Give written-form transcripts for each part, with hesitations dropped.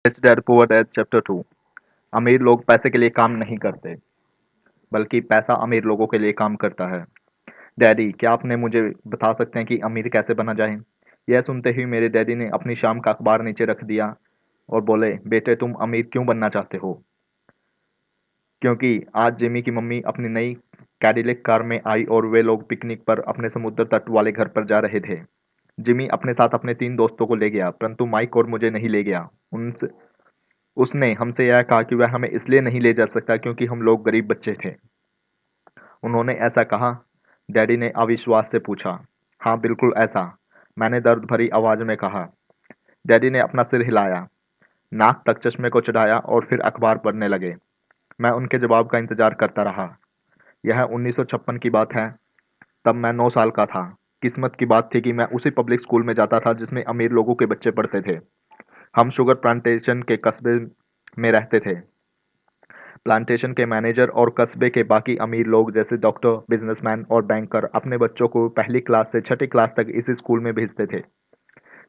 Rich dad poor dad chapter 2। अमीर लोग पैसे के लिए काम नहीं करते, बल्कि पैसा अमीर लोगों के लिए काम करता है। डैडी, क्या आपने मुझे बता सकते हैं कि अमीर कैसे बना जाए? यह सुनते ही मेरे डैडी ने अपनी शाम का अखबार नीचे रख दिया और बोले, बेटे तुम अमीर क्यों बनना चाहते हो? क्योंकि आज जिमी की मम्मी अपनी नई कैडिलैक कार में आई और वे लोग पिकनिक पर अपने समुद्र तट वाले घर पर जा रहे थे। जिमी अपने साथ अपने 3 दोस्तों को ले गया, परंतु माइक और मुझे नहीं ले गया। उनसे उसने हमसे यह कहा कि वह हमें इसलिए नहीं ले जा सकता क्योंकि हम लोग गरीब बच्चे थे। उन्होंने ऐसा कहा? डैडी ने अविश्वास से पूछा। हाँ, बिल्कुल ऐसा, मैंने दर्द भरी आवाज में कहा। डैडी ने अपना सिर हिलाया, नाक तक चश्मे को चढ़ाया और फिर अखबार पढ़ने लगे। मैं उनके जवाब का इंतजार करता रहा। यह 1956 की बात है। तब मैं 9 साल का था। किस्मत की बात थी कि मैं उसी पब्लिक स्कूल में जाता था जिसमें अमीर लोगों के बच्चे पढ़ते थे। हम शुगर प्लांटेशन के कस्बे में रहते थे। प्लांटेशन के मैनेजर और कस्बे के बाकी अमीर लोग जैसे डॉक्टर, बिजनेसमैन और बैंकर अपने बच्चों को पहली क्लास से छठी क्लास तक इसी स्कूल में भेजते थे।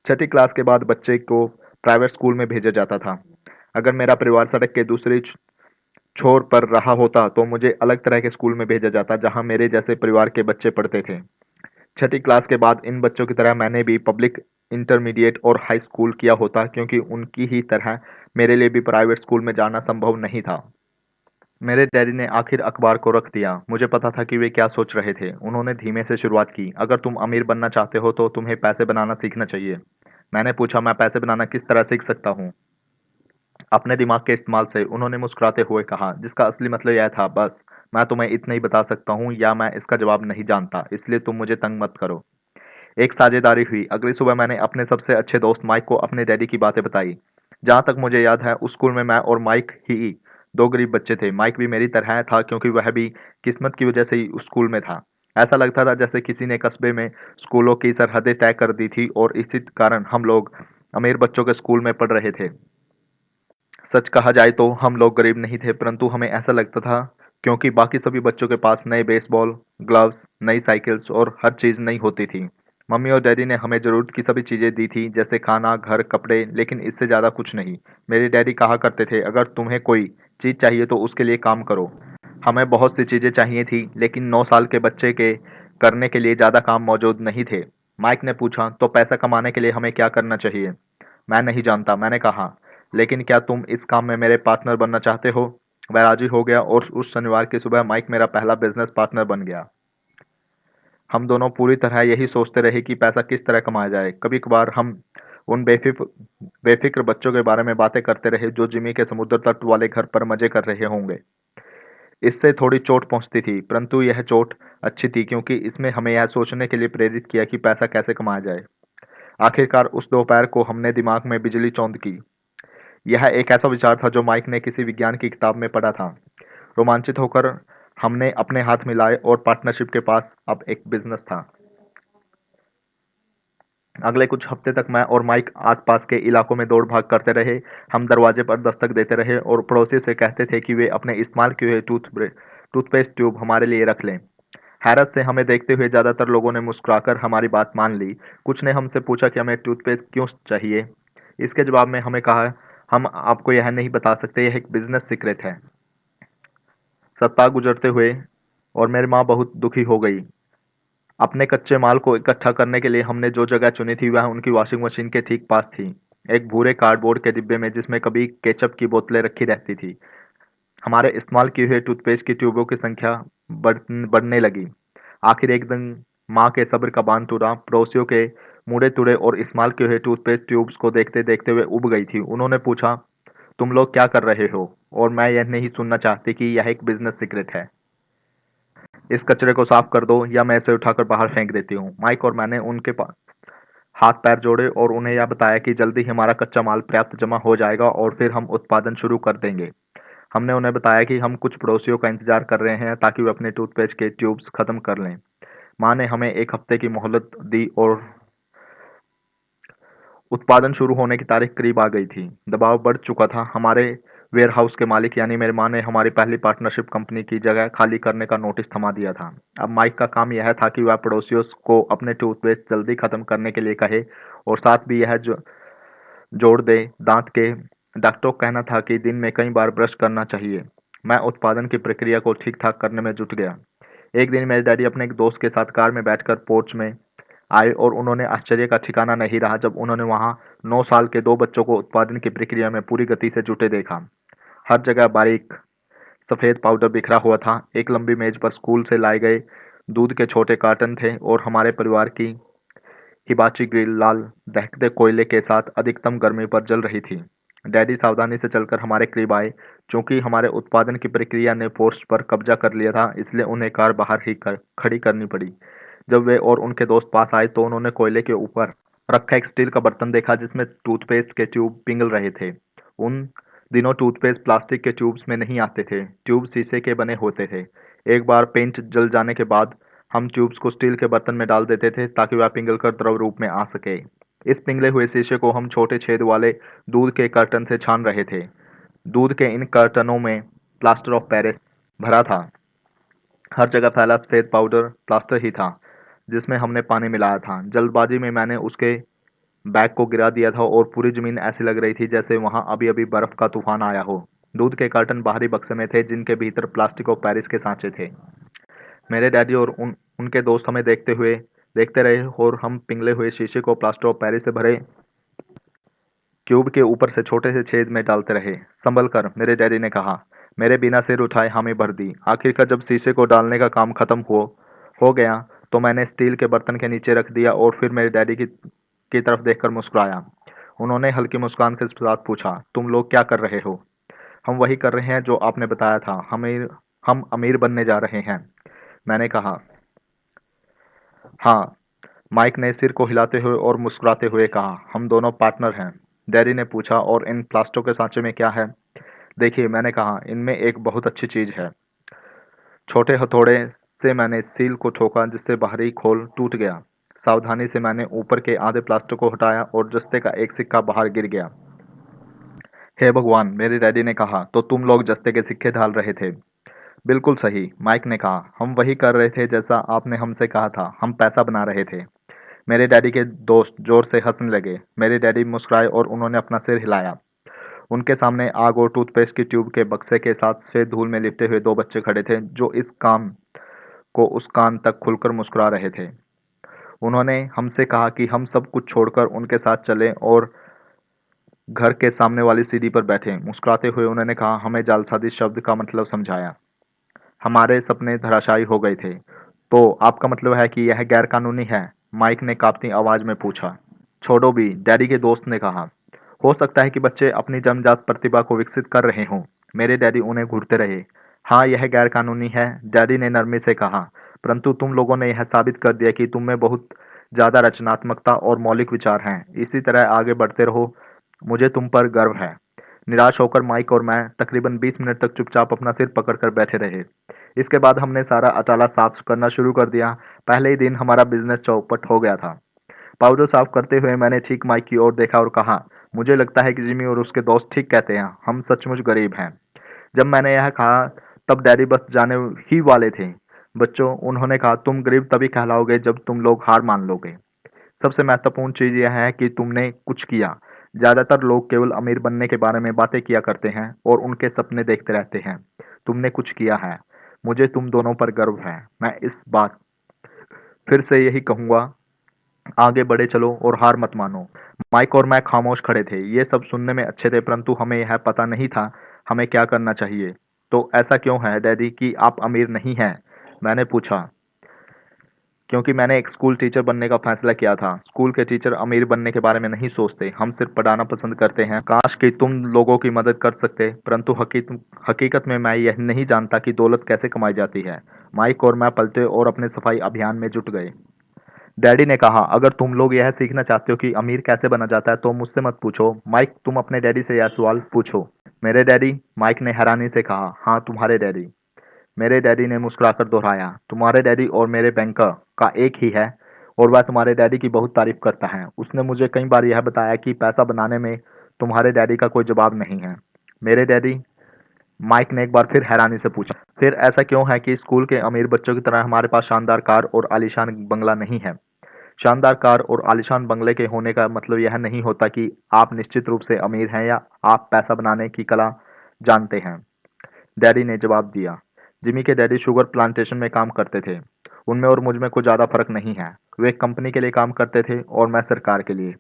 छठी क्लास के बाद बच्चे को प्राइवेट स्कूल में भेजा जाता था। अगर मेरा परिवार सड़क के दूसरे छोर पर रहा होता तो मुझे अलग तरह के स्कूल में भेजा जाता जहां मेरे जैसे परिवार के बच्चे पढ़ते थे। छठी क्लास के बाद इन बच्चों की तरह मैंने भी पब्लिक, इंटरमीडिएट और हाई स्कूल किया होता क्योंकि उनकी ही तरह मेरे लिए भी प्राइवेट स्कूल में जाना संभव नहीं था। मेरे डैडी ने आखिर अखबार को रख दिया। मुझे पता था कि वे क्या सोच रहे थे। उन्होंने धीमे से शुरुआत की। अगर तुम अमीर बनना चाहते हो तो तुम्हें पैसे बनाना सीखना चाहिए। मैंने पूछा, मैं पैसे बनाना किस तरह सीख सकता हूँ? अपने दिमाग के इस्तेमाल से, उन्होंने मुस्कुराते हुए कहा, जिसका असली मतलब यह था, बस मैं तुम्हें इतना ही बता सकता हूँ या मैं इसका जवाब नहीं जानता, इसलिए तुम मुझे तंग मत करो। एक साझेदारी हुई। अगली सुबह मैंने अपने सबसे अच्छे दोस्त माइक को अपने डैडी की बातें बताई। जहाँ तक मुझे याद है उस स्कूल में मैं और माइक ही दो गरीब बच्चे थे। माइक भी मेरी तरह था क्योंकि वह भी किस्मत की वजह से ही उस स्कूल में था। ऐसा लगता था जैसे किसी ने कस्बे में स्कूलों की सरहदें तय कर दी थी और इसी कारण हम लोग अमीर बच्चों के स्कूल में पढ़ रहे थे। सच कहा जाए तो हम लोग गरीब नहीं थे, परंतु हमें ऐसा लगता था क्योंकि बाकी सभी बच्चों के पास नए बेसबॉल, ग्लव्स, नई साइकिल्स और हर चीज़ नई होती थी। मम्मी और डैडी ने हमें ज़रूरत की सभी चीज़ें दी थी, जैसे खाना, घर, कपड़े, लेकिन इससे ज़्यादा कुछ नहीं। मेरे डैडी कहा करते थे, अगर तुम्हें कोई चीज़ चाहिए तो उसके लिए काम करो। हमें बहुत सी चीज़ें चाहिए थी, लेकिन 9 साल के बच्चे के करने के लिए ज़्यादा काम मौजूद नहीं थे। माइक ने पूछा, तो पैसा कमाने के लिए हमें क्या करना चाहिए? मैं नहीं जानता, मैंने कहा। लेकिन क्या तुम इस काम में मेरे पार्टनर बनना चाहते हो? वह राजी हो गया और उस शनिवार की सुबह माइक मेरा पहला बिजनेस पार्टनर बन गया। हम दोनों पूरी तरह यही सोचते रहे कि पैसा किस तरह कमाया जाए। कभी कभार हम उन बेफिक्र बच्चों के बारे में बातें करते रहे जो जिमी के समुद्र तट वाले घर पर मजे कर रहे होंगे। इससे थोड़ी चोट पहुंचती थी, परंतु यह चोट अच्छी थी क्योंकि इसमें हमें यह सोचने के लिए प्रेरित किया कि पैसा कैसे कमाया जाए। आखिरकार उस दोपहर को हमने दिमाग में बिजली चौंध की। यह एक ऐसा विचार था जो माइक ने किसी विज्ञान की किताब में पढ़ा था। रोमांचित होकर हमने अपने हाथ मिलाए और पार्टनरशिप के पास अब एक बिजनेस था। अगले कुछ हफ्ते तक मैं और माइक आसपास के इलाकों में दौड़ भाग करते रहे। हम दरवाजे पर दस्तक देते रहे और पड़ोसी से कहते थे कि वे अपने इस्तेमाल किए हुए टूथपेस्ट ट्यूब हमारे लिए रख लें। हैरत से हमें देखते हुए ज़्यादातर लोगों ने मुस्कुराकर हमारी बात मान ली। कुछ ने हमसे पूछा कि हमें टूथपेस्ट क्यों चाहिए। इसके जवाब में हमें कहा, हम आपको यह नहीं बता सकते, यह एक बिजनेस सीक्रेट है। सप्ताह गुजरते हुए और मेरी माँ बहुत दुखी हो गई। अपने कच्चे माल को इकट्ठा करने के लिए हमने जो जगह चुनी थी वह उनकी वॉशिंग मशीन के ठीक पास थी, एक भूरे कार्डबोर्ड के डिब्बे में जिसमें कभी केचप की बोतलें रखी रहती थी। हमारे इस्तेमाल किए हुए टूथपेस्ट की ट्यूबों की संख्या बढ़ने लगी। आखिर एक दिन माँ के सब्र का बांध टूटा। पड़ोसियों के मुड़े तुड़े और इस्तेमाल किए हुए टूथपेस्ट ट्यूब्स को देखते देखते वे उब गई थी। उन्होंने पूछा, तुम लोग क्या कर रहे हो? और मैं यह नहीं सुनना चाहती कि यह एक बिजनेस सीक्रेट है। इस कचरे को साफ कर दो या मैं इसे उठाकर बाहर फेंक देती हूँ। माइक और मैंने उनके पास हाथ पैर जोड़े और उन्हें यह बताया कि जल्दी ही हमारा कच्चा माल पर्याप्त जमा हो जाएगा और फिर हम उत्पादन शुरू कर देंगे। हमने उन्हें बताया कि हम कुछ पड़ोसियों का इंतजार कर रहे हैं ताकि वे अपने टूथपेस्ट के ट्यूब्स खत्म कर लें। माँ ने हमें एक हफ्ते की मोहलत दी और उत्पादन शुरू होने की तारीख करीब आ गई थी। दबाव बढ़ चुका था। हमारे वेयरहाउस के मालिक यानी मेरी माँ ने हमारी पहली पार्टनरशिप कंपनी की जगह खाली करने का नोटिस थमा दिया था। अब माइक का काम यह था कि वह पड़ोसियों को अपने टूथपेस्ट जल्दी खत्म करने के लिए कहे और साथ भी यह जोड़ दे, दांत के डॉक्टरों का कहना था कि दिन में कई बार ब्रश करना चाहिए। मैं उत्पादन की प्रक्रिया को ठीक-ठाक करने में जुट गया। एक दिन मेरे डैडी अपने एक दोस्त के साथ कार में बैठकर पोर्च में आए और उन्होंने आश्चर्य का ठिकाना नहीं रहा जब उन्होंने वहां 9 साल के 2 बच्चों को उत्पादन की प्रक्रिया में पूरी गति से जुटे देखा। हर जगह बारीक सफेद पाउडर बिखरा हुआ था। एक लंबी मेज पर स्कूल से लाए गए दूध के छोटे कार्टन थे और हमारे परिवार की हिबाची ग्रिल लाल दहकते कोयले के साथ अधिकतम गर्मी पर जल रही थी। डैडी सावधानी से चलकर हमारे करीब आए। चूंकि हमारे उत्पादन की प्रक्रिया ने पोर्च पर कब्जा कर लिया था, इसलिए उन्हें कार बाहर ही खड़ी करनी पड़ी। जब वे और उनके दोस्त पास आए तो उन्होंने कोयले के ऊपर रखा एक स्टील का बर्तन देखा जिसमें टूथपेस्ट के ट्यूब पिघल रहे थे। उन दिनों टूथपेस्ट प्लास्टिक के ट्यूब्स में नहीं आते थे, ट्यूब शीशे के बने होते थे। एक बार पेंट जल जाने के बाद हम ट्यूब्स को स्टील के बर्तन में डाल देते थे ताकि वह पिघलकर द्रव रूप में आ सके। इस पिघले हुए शीशे को हम छोटे छेद वाले दूध के कर्टन से छान रहे थे। दूध के इन कर्टनों में प्लास्टर ऑफ पेरिस भरा था। हर जगह फैला सफेद पाउडर प्लास्टर ही था जिसमें हमने पानी मिलाया था। जल्दबाजी में मैंने उसके बैग को गिरा दिया था और पूरी जमीन ऐसी लग रही थी जैसे वहां अभी अभी बर्फ का तूफान आया हो। दूध के कार्टन बाहरी बक्से में थे जिनके भीतर प्लास्टिक और पेरिस के सांचे थे। मेरे डैडी और उनके दोस्त हमें देखते रहे और हम पिघले हुए शीशे को प्लास्टर ऑफ पेरिस से भरे क्यूब के ऊपर से छोटे से छेद में डालते रहे। संभल कर, मेरे डैडी ने कहा। मेरे बिना सिर उठाए हामी भर दी। आखिरकार जब शीशे को डालने का काम खत्म हो गया तो मैंने स्टील के बर्तन के नीचे रख दिया और फिर मेरे डैडी की तरफ देखकर मुस्कुराया। उन्होंने हल्की मुस्कान के साथ पूछा, तुम लोग क्या कर रहे हो? हम वही कर रहे हैं जो आपने बताया था, हम अमीर बनने जा रहे हैं। मैंने कहा, हाँ। माइक ने सिर को हिलाते हुए और मुस्कुराते हुए कहा, हम दोनों पार्टनर हैं। डैडी ने पूछा, और इन प्लास्टों के सांचे में क्या है? देखिए, मैंने कहा, इनमें एक बहुत अच्छी चीज है। छोटे हथौड़े से मैंने सील को ठोका जिससे बाहरी खोल टूट गया। सावधानी से मैंने ऊपर के आधे प्लास्टर को हटाया और जस्ते का एक सिक्का बाहर गिर गया। हे भगवान, मेरे डैडी ने कहा, तो तुम लोग जस्ते के सिक्के ढाल रहे थे? बिल्कुल सही, माइक ने कहा। हम वही कर रहे थे जैसा आपने हमसे कहा था, हम पैसा बना रहे थे। मेरे डैडी के दोस्त जोर से हंसने लगे। मेरे डैडी मुस्कुराए और उन्होंने अपना सिर हिलाया। उनके सामने आग और टूथपेस्ट की ट्यूब के बक्से के साथ सफेद धूल में लिपटे हुए 2 बच्चे खड़े थे जो इस काम को उस कान तक खुलकर मुस्कुरा रहे थे। उन्होंने हमसे कहा कि हम सब कुछ छोड़कर उनके साथ चलें और घर के सामने वाली सीढ़ी पर बैठे। मुस्कुराते हुए उन्होंने कहा, हमें जालसाजी शब्द का मतलब समझाया। हमारे सपने धराशायी हो गए थे। तो आपका मतलब है कि यह गैर कानूनी है? माइक ने कांपती आवाज में पूछा। छोड़ो भी, डैडी के दोस्त ने कहा। हो सकता है कि बच्चे अपनी जन्मजात प्रतिभा को विकसित कर रहे हों। मेरे डैडी उन्हें घूरते रहे। हाँ, यह गैर कानूनी है, डैडी ने नरमी से कहा। परंतु तुम लोगों ने यह साबित कर दिया कि तुम में बहुत ज्यादा रचनात्मकता और मौलिक विचार हैं। इसी तरह आगे बढ़ते रहो, मुझे तुम पर गर्व है। निराश होकर माइक और मैं तकरीबन 20 मिनट तक चुपचाप अपना सिर पकड़कर बैठे रहे। इसके बाद हमने सारा अटाला साफ करना शुरू कर दिया। पहले ही दिन हमारा बिजनेस चौपट हो गया था। पाउडर साफ करते हुए मैंने ठीक माइक की ओर देखा और कहा, मुझे लगता है कि जिमी और उसके दोस्त ठीक कहते हैं, हम सचमुच गरीब हैं। जब मैंने यह कहा तब डैडी बस जाने ही वाले थे। बच्चों, उन्होंने कहा, तुम गरीब तभी कहलाओगे जब तुम लोग हार मान लोगे। सबसे महत्वपूर्ण चीज यह है कि तुमने कुछ किया। ज्यादातर लोग केवल अमीर बनने के बारे में बातें किया करते हैं और उनके सपने देखते रहते हैं। तुमने कुछ किया है। मुझे तुम दोनों पर गर्व है। मैं इस बात फिर से यही कहूंगा, आगे बढ़े चलो और हार मत मानो। माइक और मैं खामोश खड़े थे। ये सब सुनने में अच्छे थे परंतु हमें यह पता नहीं था हमें क्या करना चाहिए। तो ऐसा क्यों है डैडी कि आप अमीर नहीं हैं? मैंने पूछा। क्योंकि मैंने एक स्कूल टीचर बनने का फैसला किया था। स्कूल के टीचर अमीर बनने के बारे में नहीं सोचते, हम सिर्फ पढ़ाना पसंद करते हैं। काश कि तुम लोगों की मदद कर सकते, परंतु हकीकत में मैं यह नहीं जानता कि दौलत कैसे कमाई जाती है। माइक और मैं पलटे और अपने सफाई अभियान में जुट गए। डैडी ने कहा, अगर तुम लोग यह सीखना चाहते हो कि अमीर कैसे बना जाता है तो मुझसे मत पूछो। माइक, तुम अपने डैडी से यह सवाल पूछो। मेरे डैडी? माइक ने हैरानी से कहा। हाँ, तुम्हारे डैडी। मेरे डैडी ने मुस्कुराकर दोहराया, तुम्हारे डैडी और मेरे बैंकर का एक ही है और वह तुम्हारे डैडी की बहुत तारीफ करता है। उसने मुझे कई बार यह बताया कि पैसा बनाने में तुम्हारे डैडी का कोई जवाब नहीं है। मेरे डैडी? माइक ने एक बार फिर हैरानी से पूछा। फिर ऐसा क्यों है कि स्कूल के अमीर बच्चों की तरह हमारे पास शानदार कार और आलीशान बंगला नहीं है? शानदार कार और आलीशान बंगले के होने का मतलब यह नहीं होता कि आप निश्चित रूप से अमीर हैं या आप पैसा बनाने की कला जानते हैं। डैडी ने जवाब दिया। जिमी के डैडी शुगर प्लांटेशन में काम करते थे। उनमें और मुझ में कुछ ज़्यादा फर्क नहीं है। वे एक कंपनी के लिए काम करते थे और मैं सरकार के लिए।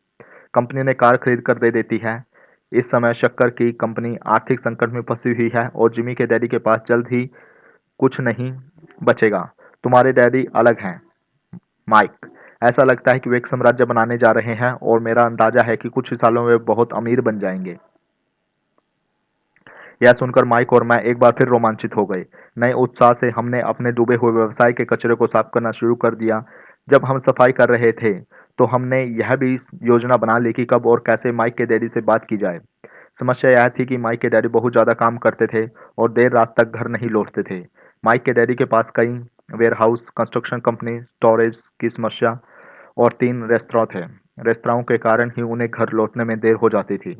कंपनी ने कार खरीद कर दे देती है। इस समय शक्कर की कंपनी आर्थिक संकट में फंसी हुई है और जिमी के डैडी के पास जल्द ही कुछ नहीं बचेगा। तुम्हारे डैडी अलग हैं, माइक। ऐसा लगता है कि वे एक साम्राज्य बनाने जा रहे हैं और मेरा अंदाजा है कि कुछ ही सालों में वे बहुत अमीर बन जाएंगे। यह सुनकर माइक और मैं एक बार फिर रोमांचित हो गए। नए उत्साह से हमने अपने डूबे हुए व्यवसाय के कचरे को साफ करना शुरू कर दिया। जब हम सफाई कर रहे थे तो हमने यह भी योजना बना ली कि कब और कैसे माइक के डैडी से बात की जाए। समस्या यह थी कि माइक के डैडी बहुत ज़्यादा काम करते थे और देर रात तक घर नहीं लौटते थे। माइक के डैडी के पास कई वेयरहाउस, कंस्ट्रक्शन कंपनी, स्टोरेज की समस्या और 3 रेस्तरां थे। रेस्तराओं के कारण ही उन्हें घर लौटने में देर हो जाती थी।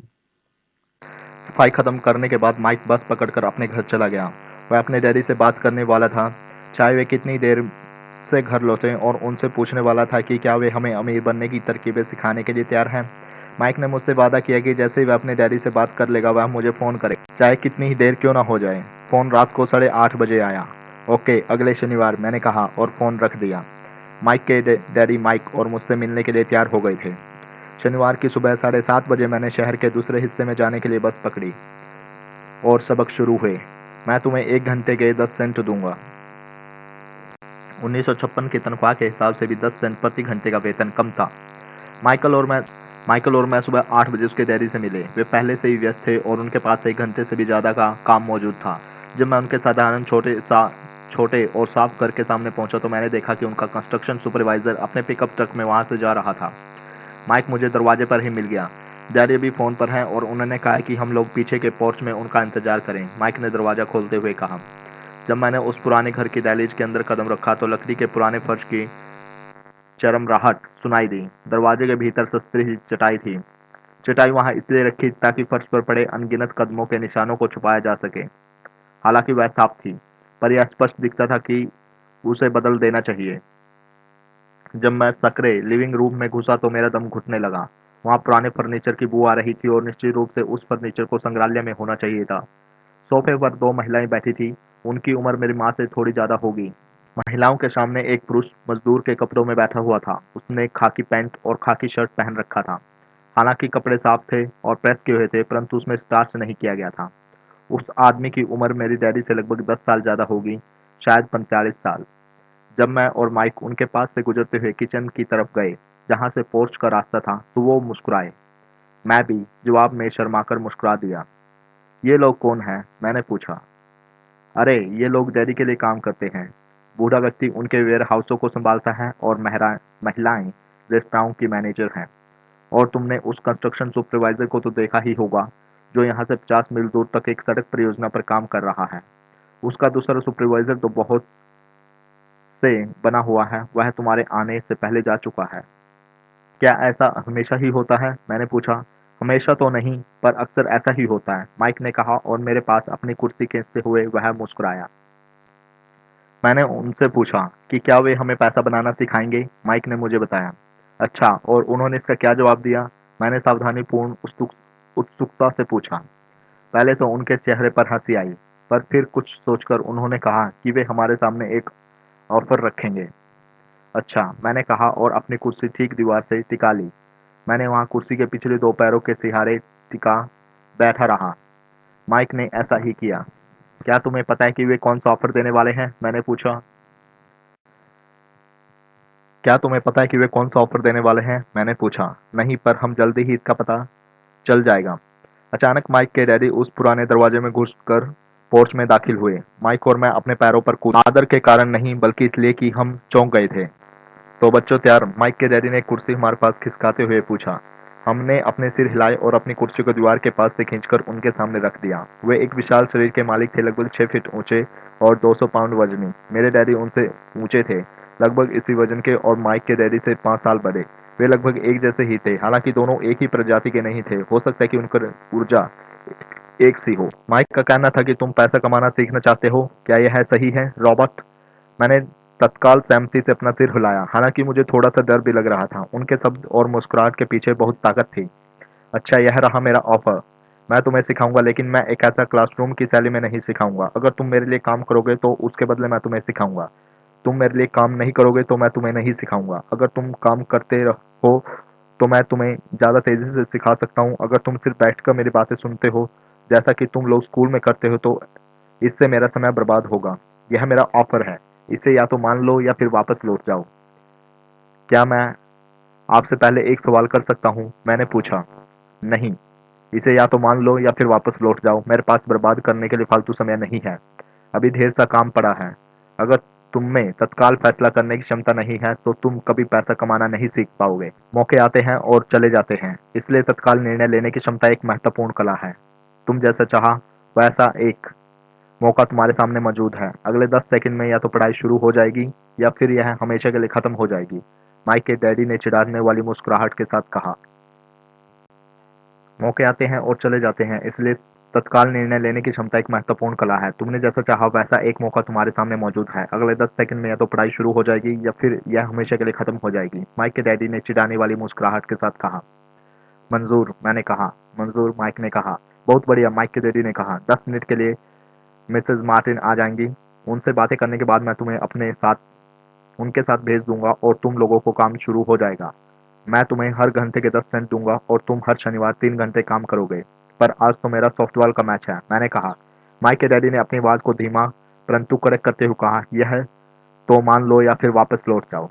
सफाई खत्म करने के बाद माइक बस पकड़कर अपने घर चला गया। वह अपने डैडी से बात करने वाला था। चाहे वे कितनी देर से घर लौटे और उनसे पूछने वाला था कि क्या वे हमें अमीर बनने की तरकीबें सिखाने के लिए तैयार हैं। माइक ने मुझसे वादा किया कि जैसे ही वह अपने डैडी से बात कर लेगा वह मुझे फ़ोन करेगा, चाहे कितनी ही देर क्यों ना हो जाए। फ़ोन रात को 8:30 बजे आया। ओके, अगले शनिवार, मैंने कहा और फ़ोन रख दिया। माइक के डैडी माइक और मुझसे मिलने के लिए तैयार हो गए थे। शनिवार की सुबह 7:30 बजे मैंने शहर के दूसरे हिस्से में जाने के लिए बस पकड़ी और सबक शुरू हुए। मैं तुम्हें 1 घंटे के 10 सेंट दूंगा। 1956 की तनख्वाह के हिसाब से भी 10 सेंट प्रति घंटे का वेतन कम था। माइकल और मैं माइकल और मैं सुबह 8 बजे उसके डैडी से मिले। वे पहले से ही व्यस्त थे और उनके पास 1 घंटे से भी ज़्यादा का काम मौजूद था। जब मैं उनके साधारण छोटे और साफ घर के सामने पहुंचा तो मैंने देखा कि उनका कंस्ट्रक्शन सुपरवाइजर अपने पिकअप ट्रक में वहां से जा रहा था। माइक मुझे दरवाजे पर ही मिल गया। डैडी अभी फ़ोन पर हैं और उन्होंने कहा कि हम लोग पीछे के पोर्च में उनका इंतजार करें। माइक ने दरवाज़ा खोलते हुए कहा। जब मैंने उस पुराने घर की दहलीज के अंदर कदम रखा तो लकड़ी के पुराने फर्श की चरमराहट सुनाई दी। दरवाजे के भीतर सस्ती चटाई थी। चटाई वहां इसलिए रखी ताकि फर्श पर पड़े अनगिनत कदमों के निशानों को छुपाया जा सके। हालांकि वह साफ थी, पर यह स्पष्ट दिखता था कि उसे बदल देना चाहिए। जब मैं सकरे लिविंग रूम में घुसा तो मेरा दम घुटने लगा। वहां पुराने फर्नीचर की बू आ रही थी और निश्चित रूप से उस फर्नीचर को संग्रहालय में होना चाहिए था। सोफे पर 2 महिलाएं बैठी थी। उनकी उम्र मेरी माँ से थोड़ी ज्यादा होगी। महिलाओं के सामने एक पुरुष मजदूर के कपड़ों में बैठा हुआ था। उसने खाकी पैंट और खाकी शर्ट पहन रखा था। हालांकि कपड़े साफ थे और प्रेस किए हुए थे, परंतु उसमें स्टार्च नहीं किया गया था। उस आदमी की उम्र मेरी डैडी से लगभग 10 साल ज्यादा होगी, शायद 45 साल। जब मैं और माइक उनके पास से गुजरते हुए किचन की तरफ गए, जहां से पोर्च का रास्ता था, तो वो मुस्कुराए। मैं भी जवाब में शर्माकर मुस्कुरा दिया। ये लोग कौन हैं? मैंने पूछा। अरे, ये लोग डैडी के लिए काम करते हैं। बूढ़ा व्यक्ति उनके वेयर हाउसों को संभालता है और महिलाएं रेस्तरां की मैनेजर हैं। और तुमने उस कंस्ट्रक्शन सुपरवाइजर को तो देखा ही होगा, जो यहाँ से 50 मील दूर तक एक सड़क परियोजना पर काम कर रहा है। उसका दूसरा सुपरवाइजर तो बहुत से बना हुआ है, वह तुम्हारे आने से पहले जा चुका है। क्या ऐसा हमेशा ही होता है? मैंने पूछा। हमेशा तो नहीं, पर अक्सर ऐसा ही होता है, माइक ने कहा और मेरे पास अपनी कुर्सी खींचते हुए वह मुस्कुराया। मैंने उनसे पूछा कि क्या वे हमें पैसा बनाना सिखाएंगे। माइक ने मुझे बताया। अच्छा, और उन्होंने इसका क्या जवाब दिया? मैंने सावधानीपूर्ण उत्सुकता से पूछा। पहले तो उनके चेहरे पर हंसी आई, पर फिर कुछ सोचकर उन्होंने कहा कि वे हमारे सामने एक ऑफर रखेंगे। अच्छा, मैंने कहा और अपनी कुर्सी ठीक दीवार से टिका ली। मैंने वहां कुर्सी के पिछले 2 पैरों के सहारे टिका बैठा रहा। माइक ने ऐसा ही किया। क्या तुम्हें पता है कि वे कौन सा ऑफर देने वाले हैं? मैंने पूछा। क्या तुम्हें पता है कि वे कौन सा ऑफर देने वाले हैं? मैंने पूछा। नहीं, पर हम जल्दी ही इसका पता चल जाएगा। अचानक माइक के डैडी उस पुराने दरवाजे में घुसकर पोर्च में दाखिल हुए। माइक और मैं अपने पैरों पर कूद आदर के कारण नहीं, बल्कि इसलिए कि हम चौंक गए थे। तो बच्चों तैयार? माइक के डैडी ने कुर्सी हमारे पास खिसकाते हुए पूछा। हमने अपने सिर हिलाए और अपनी कुर्सी को दीवार के पास से खींचकर उनके सामने रख दिया। वे एक विशाल शरीर के मालिक थे, लगभग 6 फीट ऊंचे और 200 पाउंड वजनी। मेरे डैडी उनसे ऊंचे थे, लगभग इसी वजन के, और माइक के डैडी से 5 साल बड़े। वे लगभग एक जैसे ही थे, हालांकि दोनों एक ही प्रजाति के नहीं थे। हो सकता है कि उनकी ऊर्जा एक सी हो। माइक का कहना था कि तुम पैसा कमाना सीखना चाहते हो, क्या यह सही है, रॉबर्ट? मैंने तत्काल सहमति से अपना सिर हिलाया। हालांकि मुझे थोड़ा सा डर भी लग रहा था। उनके शब्द और मुस्कुराहट के पीछे बहुत ताकत थी। अच्छा, यह रहा मेरा ऑफर। मैं तुम्हें सिखाऊंगा, लेकिन मैं एक ऐसा क्लासरूम की शैली में नहीं सिखाऊंगा। अगर तुम मेरे लिए काम करोगे तो उसके बदले मैं तुम्हें सिखाऊंगा। तुम मेरे लिए काम नहीं करोगे तो मैं तुम्हें नहीं सिखाऊंगा। अगर तुम काम करते हो तो मैं तुम्हें ज़्यादा तेजी से सिखा सकता हूँ। अगर तुम सिर्फ बैठकर मेरी बातें सुनते हो जैसा कि तुम लोग स्कूल में करते हो तो इससे मेरा समय बर्बाद होगा। यह मेरा ऑफर है। इसे या तो मान लो या फिर वापस लौट जाओ। क्या मैं आपसे पहले एक सवाल कर सकता हूँ? मैंने पूछा। नहीं। इसे या तो मान लो या फिर वापस लौट जाओ। मेरे पास बर्बाद करने के लिए फालतू समय नहीं है। अभी ढेर सा काम पड़ा है। अगर तुम में तत्काल फैसला करने की क्षमता नहीं है तो तुम कभी पैसा कमाना नहीं सीख पाओगे। मौके आते हैं और चले जाते हैं, इसलिए तत्काल निर्णय लेने की क्षमता एक महत्वपूर्ण कला है। तुम जैसा चाहा वैसा एक मौका तुम्हारे सामने मौजूद है। अगले 10 सेकंड में या तो पढ़ाई शुरू हो जाएगी या फिर यह हमेशा के लिए खत्म हो जाएगी। माइक के डैडी ने चिढ़ाने वाली मुस्कुराहट के साथ कहा। मौके आते हैं और चले जाते हैं, इसलिए तत्काल निर्णय लेने की क्षमता एक महत्वपूर्ण कला है। तुमने जैसा चाहा वैसा एक मौका तुम्हारे सामने मौजूद है। अगले 10 सेकंड में या तो पढ़ाई शुरू हो जाएगी या फिर यह हमेशा के लिए खत्म हो जाएगी। माइक के डैडी ने चिढ़ाने वाली मुस्कुराहट के साथ कहा। मंजूर, मैंने कहा। मंजूर, माइक ने कहा। बहुत बढ़िया, माइक के डैडी ने कहा। 10 मिनट के लिए मिसेस मार्टिन आ जाएंगी। उनसे बातें करने के बाद मैं तुम्हें अपने साथ उनके साथ भेज दूंगा और तुम लोगों को काम शुरू हो जाएगा। मैं तुम्हें हर घंटे के 10 सेंट दूंगा और तुम हर शनिवार 3 घंटे काम करोगे। पर आज तो मेरा सॉफ्टबॉल का मैच है, मैंने कहा। माइक के डैडी ने अपनी आवाज को धीमा परंतु कड़क करते हुए कहा। यह तो मान लो या फिर वापस लौट जाओ।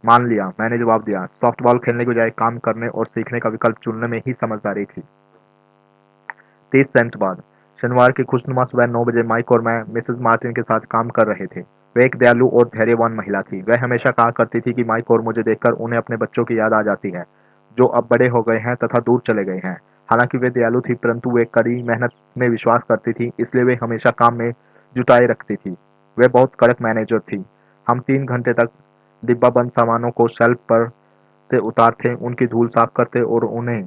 मान लिया, मैंने जवाब दिया। सॉफ्टबॉल खेलने के बजाय काम करने और सीखने का विकल्प चुनने में ही समझदारी थी। 30 सेंट बाद शनिवार की खुशनुमा सुबह 9 बजे माइक और मैं मिसेस मार्टिन के साथ काम कर रहे थे। वे एक दयालु और धैर्यवान महिला थी। वह हमेशा कहा करती थी कि माइक और मुझे देखकर उन्हें अपने बच्चों की याद आ जाती है जो अब बड़े हो गए हैं तथा दूर चले गए हैं। हालांकि वे दयालु थी परंतु वे कड़ी मेहनत में विश्वास करती थी, इसलिए वे हमेशा काम में जुटाए रखती थी। वे बहुत कड़क मैनेजर थी। हम 3 घंटे तक डिब्बाबंद सामानों को शेल्फ पर से उतारते, उनकी धूल साफ करते और उन्हें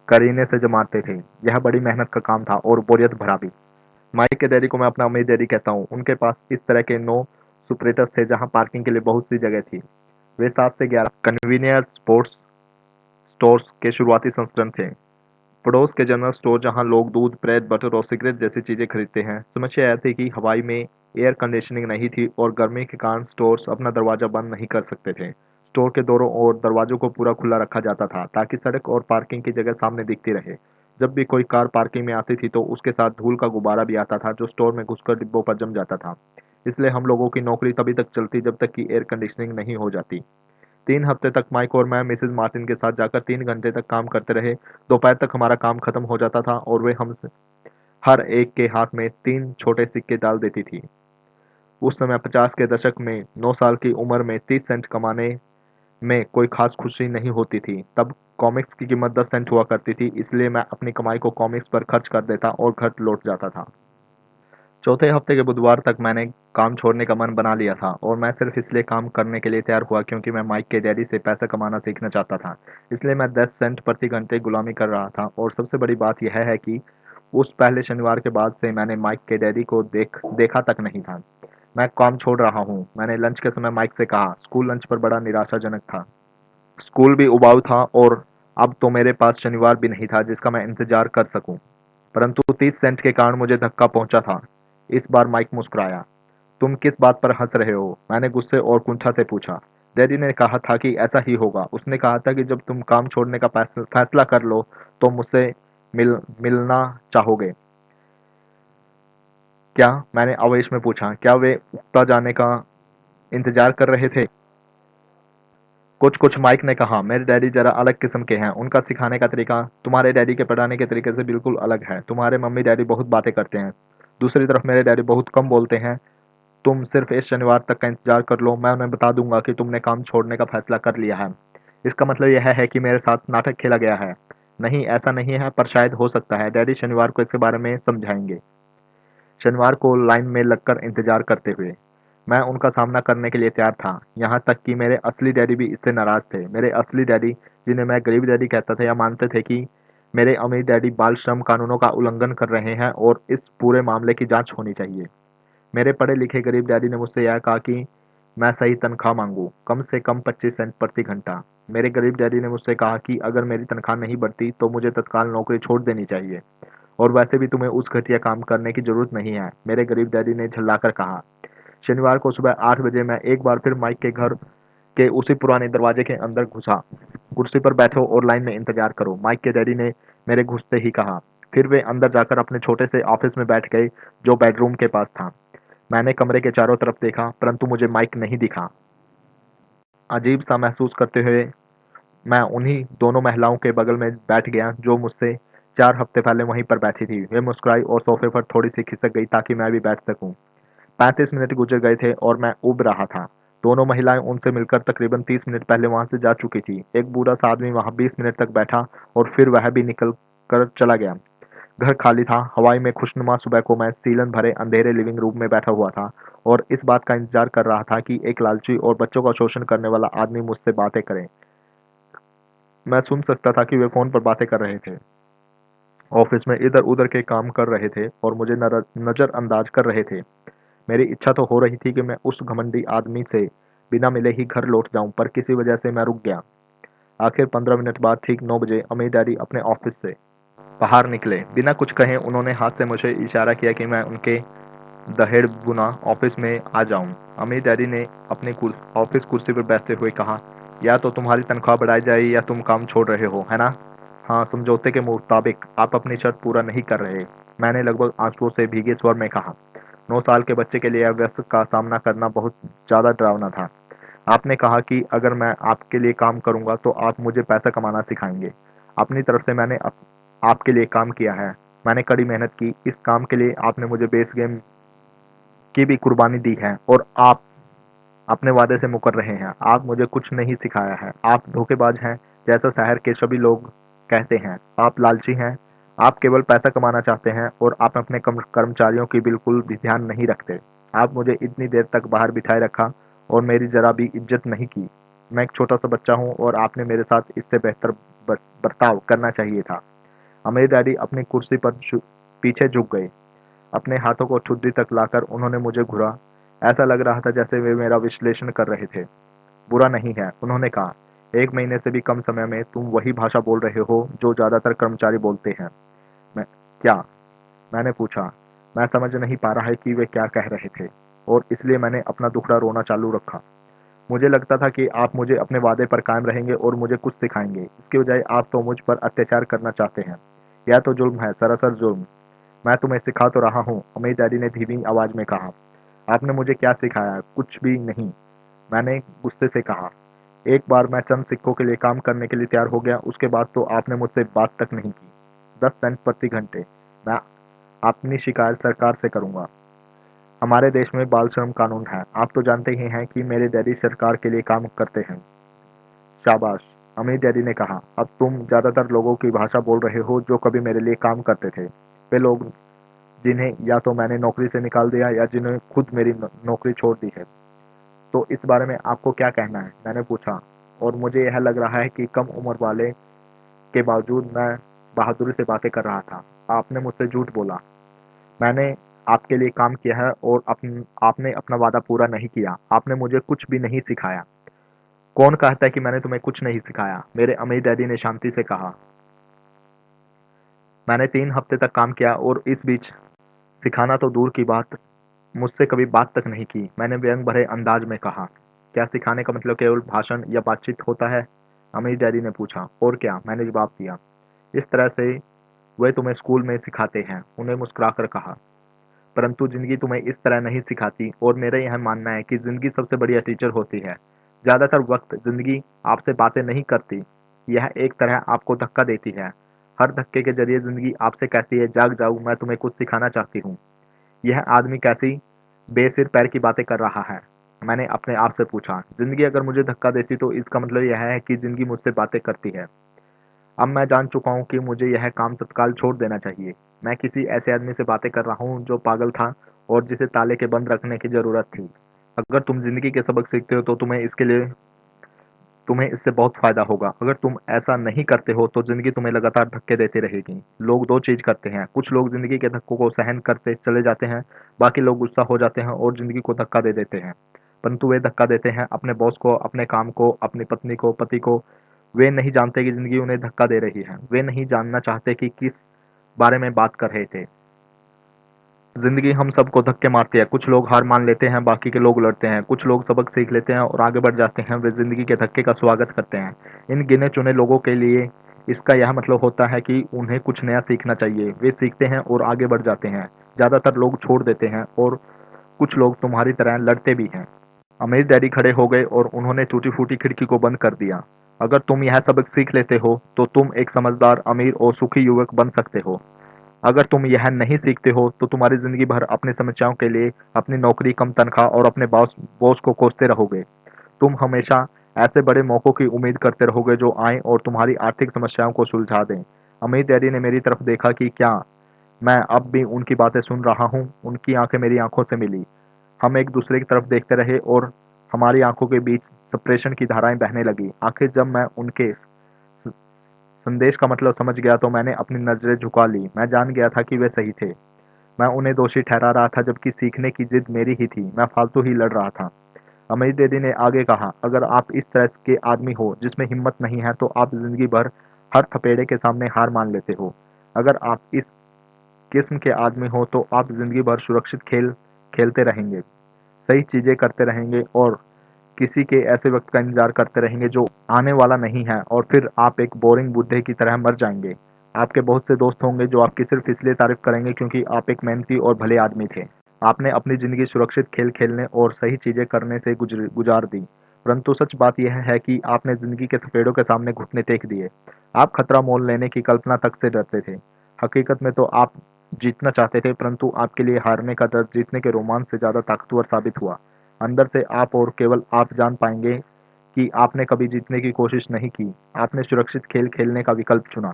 करीने से जमाते थे। यह बड़ी मेहनत का काम था और बोरियत भरा भी। माइक के डैडी को मैं अपना अमीर डैडी कहता हूँ। उनके पास इस तरह के 9 सुपरेटर्स थे जहाँ पार्किंग के लिए बहुत सी जगह थी। वे 7 से 11 कन्वीनियंस स्पोर्ट्स स्टोर्स के शुरुआती संस्करण थे। पड़ोस के जनरल स्टोर जहाँ लोग दूध, ब्रेड, बटर और सिगरेट जैसी चीजें खरीदते हैं। समस्या यह थी कि हवाई में एयर कंडीशनिंग नहीं थी और गर्मी के कारण स्टोर्स अपना दरवाजा बंद नहीं कर सकते थे। स्टोर के दोनों ओर दरवाजों को पूरा खुला रखा जाता था ताकि सड़क और पार्किंग की जगह सामने दिखती रहे। जब भी कोई कार पार्किंग में आती थी तो उसके साथ धूल का गुब्बारा भी आता था जो स्टोर में घुसकर डिब्बों पर जम जाता था। इसलिए हम लोगों की नौकरी तभी तक चलती जब तक कि एयर कंडीशनिंग नहीं हो जाती। 3 हफ्ते तक माइक और मैं मिसेस मार्टिन के साथ जाकर 3 घंटे तक काम करते रहे। दोपहर तक हमारा काम खत्म हो जाता था और वे हम हर एक के हाथ में 3 छोटे सिक्के डाल देती थी। उस समय 50 के दशक में 9 साल की उम्र में 30 सेंट कमाने में कोई खास खुशी नहीं होती थी। तब कॉमिक्स की कीमत 10 सेंट हुआ करती थी, इसलिए मैं अपनी कमाई को कॉमिक्स पर खर्च कर देता और घर लौट जाता था। चौथे हफ्ते के बुधवार तक मैंने काम छोड़ने का मन बना लिया था और मैं सिर्फ इसलिए काम करने के लिए तैयार हुआ क्योंकि मैं माइक के डैडी से पैसा कमाना सीखना चाहता था। इसलिए मैं 10 सेंट प्रति घंटे गुलामी कर रहा था और सबसे बड़ी बात यह है कि उस पहले शनिवार के बाद से मैंने माइक के डैडी को देखा तक नहीं था। मैं काम छोड़ रहा हूँ, मैंने लंच के समय माइक से कहा। स्कूल लंच पर बड़ा निराशाजनक था। स्कूल भी उबाऊ था और अब तो मेरे पास शनिवार भी नहीं था जिसका मैं इंतजार कर सकूं। परंतु 30 सेंट के कारण मुझे धक्का पहुंचा था। इस बार माइक मुस्कुराया। तुम किस बात पर हंस रहे हो? मैंने गुस्से और कुंठा से पूछा। डैडी ने कहा था कि ऐसा ही होगा। उसने कहा था कि जब तुम काम छोड़ने का फैसला कर लो तो मुझसे मिलना चाहोगे क्या? मैंने आवेश में पूछा। क्या वे उगता जाने का इंतजार कर रहे थे? कुछ कुछ, माइक ने कहा। मेरे डैडी जरा अलग किस्म के हैं। उनका सिखाने का तरीका तुम्हारे डैडी के पढ़ाने के तरीके से बिल्कुल अलग है। तुम्हारे मम्मी डैडी बहुत बातें करते हैं, दूसरी तरफ मेरे डैडी बहुत कम बोलते हैं। तुम सिर्फ इस शनिवार तक का इंतजार कर लो, मैं उन्हें बता दूंगा कि तुमने काम छोड़ने का फैसला कर लिया है। इसका मतलब यह है कि मेरे साथ नाटक खेला गया है? नहीं, ऐसा नहीं है, पर शायद हो सकता है। डैडी शनिवार को इसके बारे में समझाएंगे। शनिवार को लाइन में लगकर इंतजार करते हुए मैं उनका सामना करने के लिए तैयार था। यहाँ तक कि मेरे असली डैडी भी इससे नाराज थे। मेरे असली डैडी, जिन्हें मैं गरीब डैडी कहता था, या मानते थे कि मेरे अमीर डैडी बाल श्रम कानूनों का उल्लंघन कर रहे हैं और इस पूरे मामले की जांच होनी चाहिए। मेरे पढ़े लिखे गरीब डैडी ने मुझसे यह कहा कि मैं सही तनख्वाह मांगू, कम से कम 25 सेंट प्रति घंटा। मेरे गरीब डैडी ने मुझसे कहा कि अगर मेरी तनख्वाह नहीं बढ़ती तो मुझे तत्काल नौकरी छोड़ देनी चाहिए, और वैसे भी तुम्हें उस घटिया काम करने की जरूरत नहीं है, मेरे गरीब डैडी ने झल्लाकर कहा। शनिवार को सुबह 8 बजे मैं एक बार फिर माइक के घर के उसी पुराने दरवाजे के अंदर घुसा। कुर्सी पर बैठो और लाइन में इंतजार करो, माइक के डैडी ने मेरे घुसते ही कहा। फिर वे अंदर जाकर अपने छोटे से ऑफिस में बैठ गए जो बेडरूम के पास था। मैंने कमरे के चारों तरफ देखा, परंतु मुझे माइक नहीं दिखा। अजीब सा महसूस करते हुए मैं उन्हीं दोनों महिलाओं के बगल में बैठ गया जो मुझसे 4 हफ्ते पहले वहीं पर बैठी थी। वे मुस्कुराई और सोफे पर थोड़ी सी खिसक गई ताकि मैं भी बैठ सकूं। 35 मिनट गुजर गए थे और मैं उब रहा था। दोनों महिलाएं उनसे मिलकर तकरीबन 30 मिनट पहले वहां से जा चुकी थी। एक बूढ़ा सा आदमी वहां 20 मिनट तक बैठा और फिर वह भी निकल कर चला गया। घर खाली था। हवाई में खुशनुमा सुबह को मैं सीलन भरे अंधेरे लिविंग रूम में बैठा हुआ था और इस बात का इंतजार कर रहा था कि एक लालची और बच्चों का शोषण करने वाला आदमी मुझसे बातें करे। मैं सुन सकता था कि वे फोन पर बातें कर रहे थे, ऑफिस में इधर उधर के काम कर रहे थे और मुझे नजरअंदाज कर रहे थे। मेरी इच्छा तो हो रही थी कि मैं उस घमंडी आदमी से बिना मिले ही घर लौट जाऊं, पर किसी वजह से मैं रुक गया। आखिर 15 मिनट बाद ठीक 9 बजे अमीर डैडी अपने ऑफिस से बाहर निकले। बिना कुछ कहे उन्होंने हाथ से मुझे इशारा किया कि मैं उनके दहेड़ बुना ऑफिस में आ जाऊं। अमीर डैडी ने अपनी ऑफिस कुर्सी पर बैठते हुए कहा, या तो तुम्हारी तनख्वाह बढ़ाई जाए या तुम काम छोड़ रहे हो, है ना? हाँ, समझौते के मुताबिक आप अपनी शर्त पूरा नहीं कर रहे, मैंने लगभग आंसुओं से भीगे स्वर में कहा। 9 साल के बच्चे के लिए यह व्यस्त का सामना करना बहुत ज्यादा डरावना था। आपने कहा कि अगर मैं आपके लिए काम करूंगा तो आप मुझे पैसा कमाना सिखाएंगे। अपनी तरफ से मैंने आपके लिए काम किया है। मैंने कड़ी मेहनत की। इस काम के लिए आपने मुझे बेस गेम की भी कुर्बानी दी है और आप अपने वादे से मुकर रहे हैं। आप मुझे कुछ नहीं सिखाया है। आप धोखेबाज हैं, जैसा शहर के सभी लोग कहते हैं। आप लालची हैं। आप केवल पैसा कमाना चाहते हैं और आप अपने कर्मचारियों की बिल्कुल भी ध्यान नहीं रखते। आप मुझे इतनी देर तक बाहर बिठाए रखा और मेरी जरा भी इज्जत नहीं की। मैं एक छोटा सा बच्चा हूँ और आपने मेरे साथ इससे बेहतर बर्ताव करना चाहिए था। अमीर डैडी अपनी कुर्सी पर पीछे झुक गए। अपने हाथों को ठुड्डी तक लाकर उन्होंने मुझे घूरा। ऐसा लग रहा था जैसे वे मेरा विश्लेषण कर रहे थे। बुरा नहीं है, उन्होंने कहा। 1 महीने से भी कम समय में तुम वही भाषा बोल रहे हो जो ज्यादातर कर्मचारी बोलते हैं। मैं क्या? मैंने पूछा। मैं समझ नहीं पा रहा है कि वे क्या कह रहे थे और इसलिए मैंने अपना दुखड़ा रोना चालू रखा। मुझे लगता था कि आप मुझे अपने वादे पर कायम रहेंगे और मुझे कुछ सिखाएंगे। इसके बजाय आप तो मुझ पर अत्याचार करना चाहते हैं। यह तो जुल्म है, सरासर जुल्म। मैं तुम्हें सिखा तो रहा हूँ, अमीर डैडी ने धीमी आवाज में कहा। आपने मुझे क्या सिखाया? कुछ भी नहीं, मैंने गुस्से से कहा। एक बार मैं चंद सिक्कों के लिए काम करने के लिए तैयार हो गया, उसके बाद तो आपने मुझसे बात तक नहीं की। 10 सेंट प्रति घंटे। मैं अपनी शिकायत सरकार से करूंगा। हमारे देश में बाल श्रम कानून है। आप तो जानते ही हैं कि मेरे डैडी सरकार के लिए काम करते हैं। शाबाश, अमीर डैडी ने कहा। अब तुम ज्यादातर लोगों की भाषा बोल रहे हो जो कभी मेरे लिए काम करते थे। वे लोग जिन्हें या तो मैंने नौकरी से निकाल दिया या जिन्हें खुद मेरी नौकरी छोड़ दी है। तो इस बारे में आपको क्या कहना है? मैंने पूछा, और मुझे यह लग रहा है कि कम उम्र वाले के बावजूद मैं बहादुरी से बातें कर रहा था। आपने मुझसे झूठ बोला। मैंने आपके लिए काम किया है और आपने अपना वादा पूरा नहीं किया। आपने मुझे कुछ भी नहीं सिखाया। कौन कहता है कि मैंने तुम्हें कुछ नहीं सिखाया? मेरे अमीर डैडी ने शांति से कहा। मैंने 3 हफ्ते तक काम किया और इस बीच सिखाना तो दूर की बात, मुझसे कभी बात तक नहीं की। मैंने व्यंग भरे अंदाज में कहा। क्या सिखाने का मतलब केवल भाषण या बातचीत होता है? अमीर डैडी ने पूछा। और क्या, मैंने जवाब दिया। इस तरह से वे तुम्हें स्कूल में सिखाते हैं, उन्हें मुस्कुराकर कहा। परंतु जिंदगी तुम्हें इस तरह नहीं सिखाती और मेरा यह मानना है कि जिंदगी सबसे बढ़िया टीचर होती है। ज्यादातर वक्त जिंदगी आपसे बातें नहीं करती, यह एक तरह आपको धक्का देती है। हर धक्के के जरिए जिंदगी आपसे कहती है, जाग जाओ, मैं तुम्हें कुछ सिखाना चाहती हूँ। यह आदमी कैसी बेसिर पैर की बातें कर रहा है? मैंने अपने आप से पूछा। जिंदगी अगर मुझे धक्का देती तो इसका मतलब यह है कि जिंदगी मुझसे बातें करती है। अब मैं जान चुका हूँ कि मुझे यह काम तत्काल छोड़ देना चाहिए। मैं किसी ऐसे आदमी से बातें कर रहा हूँ जो पागल था और जिसे ताले के बंद रखने की जरूरत थी। अगर तुम जिंदगी के सबक सीखते हो तो तुम्हें इसके लिए तुम्हें इससे बहुत फायदा होगा। अगर तुम ऐसा नहीं करते हो तो जिंदगी तुम्हें लगातार धक्के देती रहेगी। लोग दो चीज करते हैं, कुछ लोग जिंदगी के धक्कों को सहन करते चले जाते हैं, बाकी लोग गुस्सा हो जाते हैं और जिंदगी को धक्का दे देते हैं। परंतु वे धक्का देते हैं अपने बॉस को, अपने काम को, अपनी पत्नी को, पति को। वे नहीं जानते कि जिंदगी उन्हें धक्का दे रही है। वे नहीं जानना चाहते कि किस बारे में बात कर रहे थे। जिंदगी हम सबको धक्के मारती है। कुछ लोग हार मान लेते हैं, बाकी के लोग लड़ते हैं। कुछ लोग सबक सीख लेते हैं और आगे बढ़ जाते हैं। वे जिंदगी के धक्के का स्वागत करते हैं। इन गिने चुने लोगों के लिए इसका यह मतलब होता है कि उन्हें कुछ नया सीखना चाहिए। वे सीखते हैं और आगे बढ़ जाते हैं। ज्यादातर लोग छोड़ देते हैं और कुछ लोग तुम्हारी तरह लड़ते भी हैं। अमीर डैडी खड़े हो गए और उन्होंने टूटी फूटी खिड़की को बंद कर दिया। अगर तुम यह सबक सीख लेते हो तो तुम एक समझदार, अमीर और सुखी युवक बन सकते हो। अगर तुम यह नहीं सीखते हो तो तुम्हारी जिंदगी भर अपनी समस्याओं के लिए अपनी नौकरी, कम तनख्वाह और अपने बॉस बॉस को कोसते रहोगे। तुम हमेशा ऐसे बड़े मौकों की उम्मीद करते रहोगे जो आए और तुम्हारी आर्थिक समस्याओं को सुलझा दें। अमीर डैडी ने मेरी तरफ देखा कि क्या मैं अब भी उनकी बातें सुन रहा हूँ। उनकी आंखें मेरी आंखों से मिली। हम एक दूसरे की तरफ देखते रहे और हमारी आंखों के बीच सप्रेशन की धाराएं बहने लगी। आखिर जब मैं उनके संदेश का मतलब समझ गया तो मैंने अपनी नजरें झुका ली। मैं जान गया था कि वे सही थे। मैं उन्हें दोषी ठहरा रहा था, जबकि सीखने की जिद मेरी ही थी। मैं फालतू ही लड़ रहा था। अमीर दीदी ने आगे कहा, अगर आप इस तरह के आदमी हो जिसमें हिम्मत नहीं है तो आप जिंदगी भर हर थपेड़े के सामने हार मान लेते हो। अगर आप इस किस्म के आदमी हो तो आप जिंदगी भर सुरक्षित खेल खेलते रहेंगे, सही चीजें करते रहेंगे और किसी के ऐसे वक्त का इंतजार करते रहेंगे जो आने वाला नहीं है, और फिर आप एक बोरिंग बुड्ढे की तरह मर जाएंगे। आपके बहुत से दोस्त होंगे जो आपकी सिर्फ इसलिए तारीफ करेंगे क्योंकि आप एक मेहनती और भले आदमी थे। आपने अपनी जिंदगी सुरक्षित खेल खेलने और सही चीजें करने से गुजार दी। परंतु सच बात यह है कि आपने जिंदगी के थपेड़ों के सामने घुटने टेक दिए। आप खतरा मोल लेने की कल्पना तक से डरते थे। हकीकत में तो आप जीतना चाहते थे, परंतु आपके लिए हारने का डर जीतने के रोमांच से ज्यादा ताकतवर साबित हुआ। अंदर से आप और केवल आप जान पाएंगे कि आपने कभी जीतने की कोशिश नहीं की। आपने सुरक्षित खेल खेलने का विकल्प चुना।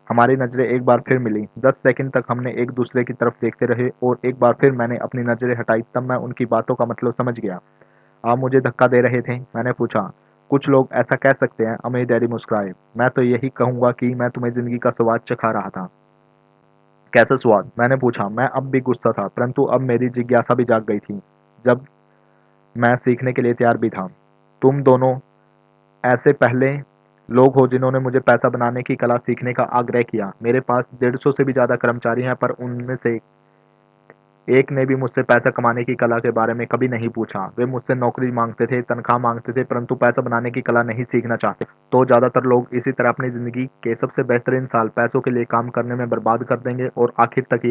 हमारी नजरें एक बार फिर मिली। 10 सेकंड तक हमने एक दूसरे की तरफ देखते रहे और एक बार फिर मैंने अपनी नजरें हटाई। तब मैं उनकी बातों का मतलब समझ गया। आप मुझे धक्का दे रहे थे? मैंने पूछा। कुछ लोग ऐसा कह सकते हैं, अमीर डैडी मुस्कुराए। मैं तो यही कहूंगा कि मैं तुम्हें जिंदगी का स्वाद चखा रहा था। कैसा स्वाद? मैंने पूछा। मैं अब भी गुस्सा था, परंतु अब मेरी जिज्ञासा भी जाग गई थी। जब मैं सीखने के लिए तैयार भी था। तुम दोनों ऐसे पहले लोग हो जिन्होंने मुझे पैसा बनाने की कला सीखने का आग्रह किया। मेरे पास 150 से भी ज्यादा कर्मचारी हैं, पर उनमें से एक ने भी मुझसे पैसा कमाने की कला के बारे में कभी नहीं पूछा। वे मुझसे नौकरी मांगते थे, तनख्वाह मांगते थे, परंतु पैसा बनाने की कला नहीं सीखना चाहते। तो ज्यादातर लोग इसी तरह अपनी जिंदगी के सबसे बेहतरीन साल पैसों के लिए काम करने में बर्बाद कर देंगे और आखिर तक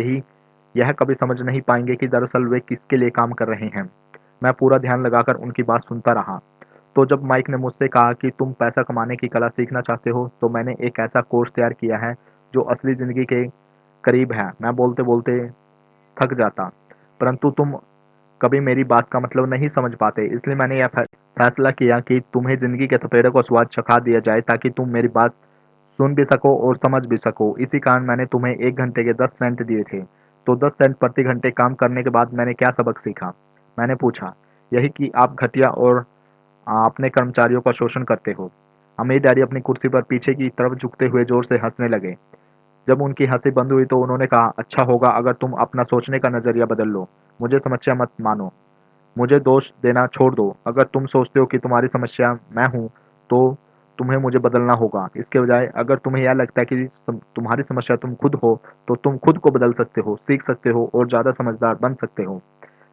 यह कभी समझ नहीं पाएंगे कि दरअसल वे किसके लिए काम कर रहे हैं। मैं पूरा ध्यान लगाकर उनकी बात सुनता रहा। तो जब माइक ने मुझसे कहा कि तुम पैसा कमाने की कला सीखना चाहते हो, तो मैंने एक ऐसा कोर्स तैयार किया है जो असली जिंदगी के करीब है। मैं बोलते बोलते थक जाता, परंतु तुम कभी मेरी बात का मतलब नहीं समझ पाते। इसलिए मैंने यह फैसला किया कि तुम्हें जिंदगी के थपेड़े को स्वाद चखा दिया जाए, ताकि तुम मेरी बात सुन भी सको और समझ भी सको। इसी कारण मैंने तुम्हें 1 घंटे के 10 सेंट दिए थे। तो 10 सेंट प्रति घंटे काम करने के बाद मैंने क्या सबक सीखा? मैंने पूछा। यही कि आप घटिया और अपने कर्मचारियों का शोषण करते हो। अमीर डैडी अपनी कुर्सी पर पीछे की तरफ झुकते हुए जोर से हंसने लगे। जब उनकी हंसी बंद हुई तो उन्होंने कहा, अच्छा होगा अगर तुम अपना सोचने का नजरिया बदल लो। मुझे समस्या मत मानो, मुझे दोष देना छोड़ दो। अगर तुम सोचते हो कि तुम्हारी समस्या मैं हूँ, तो तुम्हें मुझे बदलना होगा। इसके बजाय अगर तुम्हें यह लगता है कि तुम्हारी समस्या तुम खुद हो, तो तुम खुद को बदल सकते हो, सीख सकते हो और ज्यादा समझदार बन सकते हो।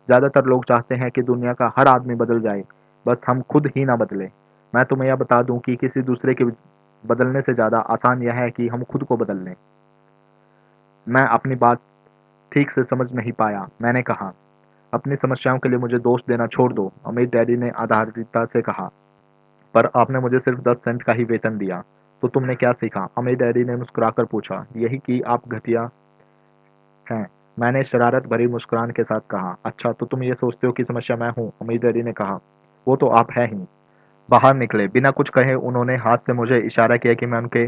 ज्यादातर लोग चाहते हैं कि दुनिया का हर आदमी बदल जाए, बस हम खुद ही ना बदले। मैं तुम्हें यह बता दूं कि किसी दूसरे के बदलने से ज्यादा आसान यह है कि हम खुद को बदल लें। मैं अपनी बात ठीक से समझ नहीं पाया। मैंने कहा, अपनी समस्याओं के लिए मुझे दोष देना छोड़ दो। अमीर डैडी ने आधारिता से कहा, पर आपने मुझे सिर्फ 10 सेंट का ही वेतन दिया, तो तुमने क्या सीखा? अमीर डैडी ने मुस्कुराकर पूछा। यही कि आप घटिया हैं। मैंने शरारत भरी मुस्कुराहट के साथ कहा। अच्छा, तो तुम ये सोचते हो कि समस्या मैं हूँ? अमीर डैडी ने कहा। वो तो आप है ही। बाहर निकले। बिना कुछ कहे उन्होंने हाथ से मुझे इशारा किया कि मैं उनके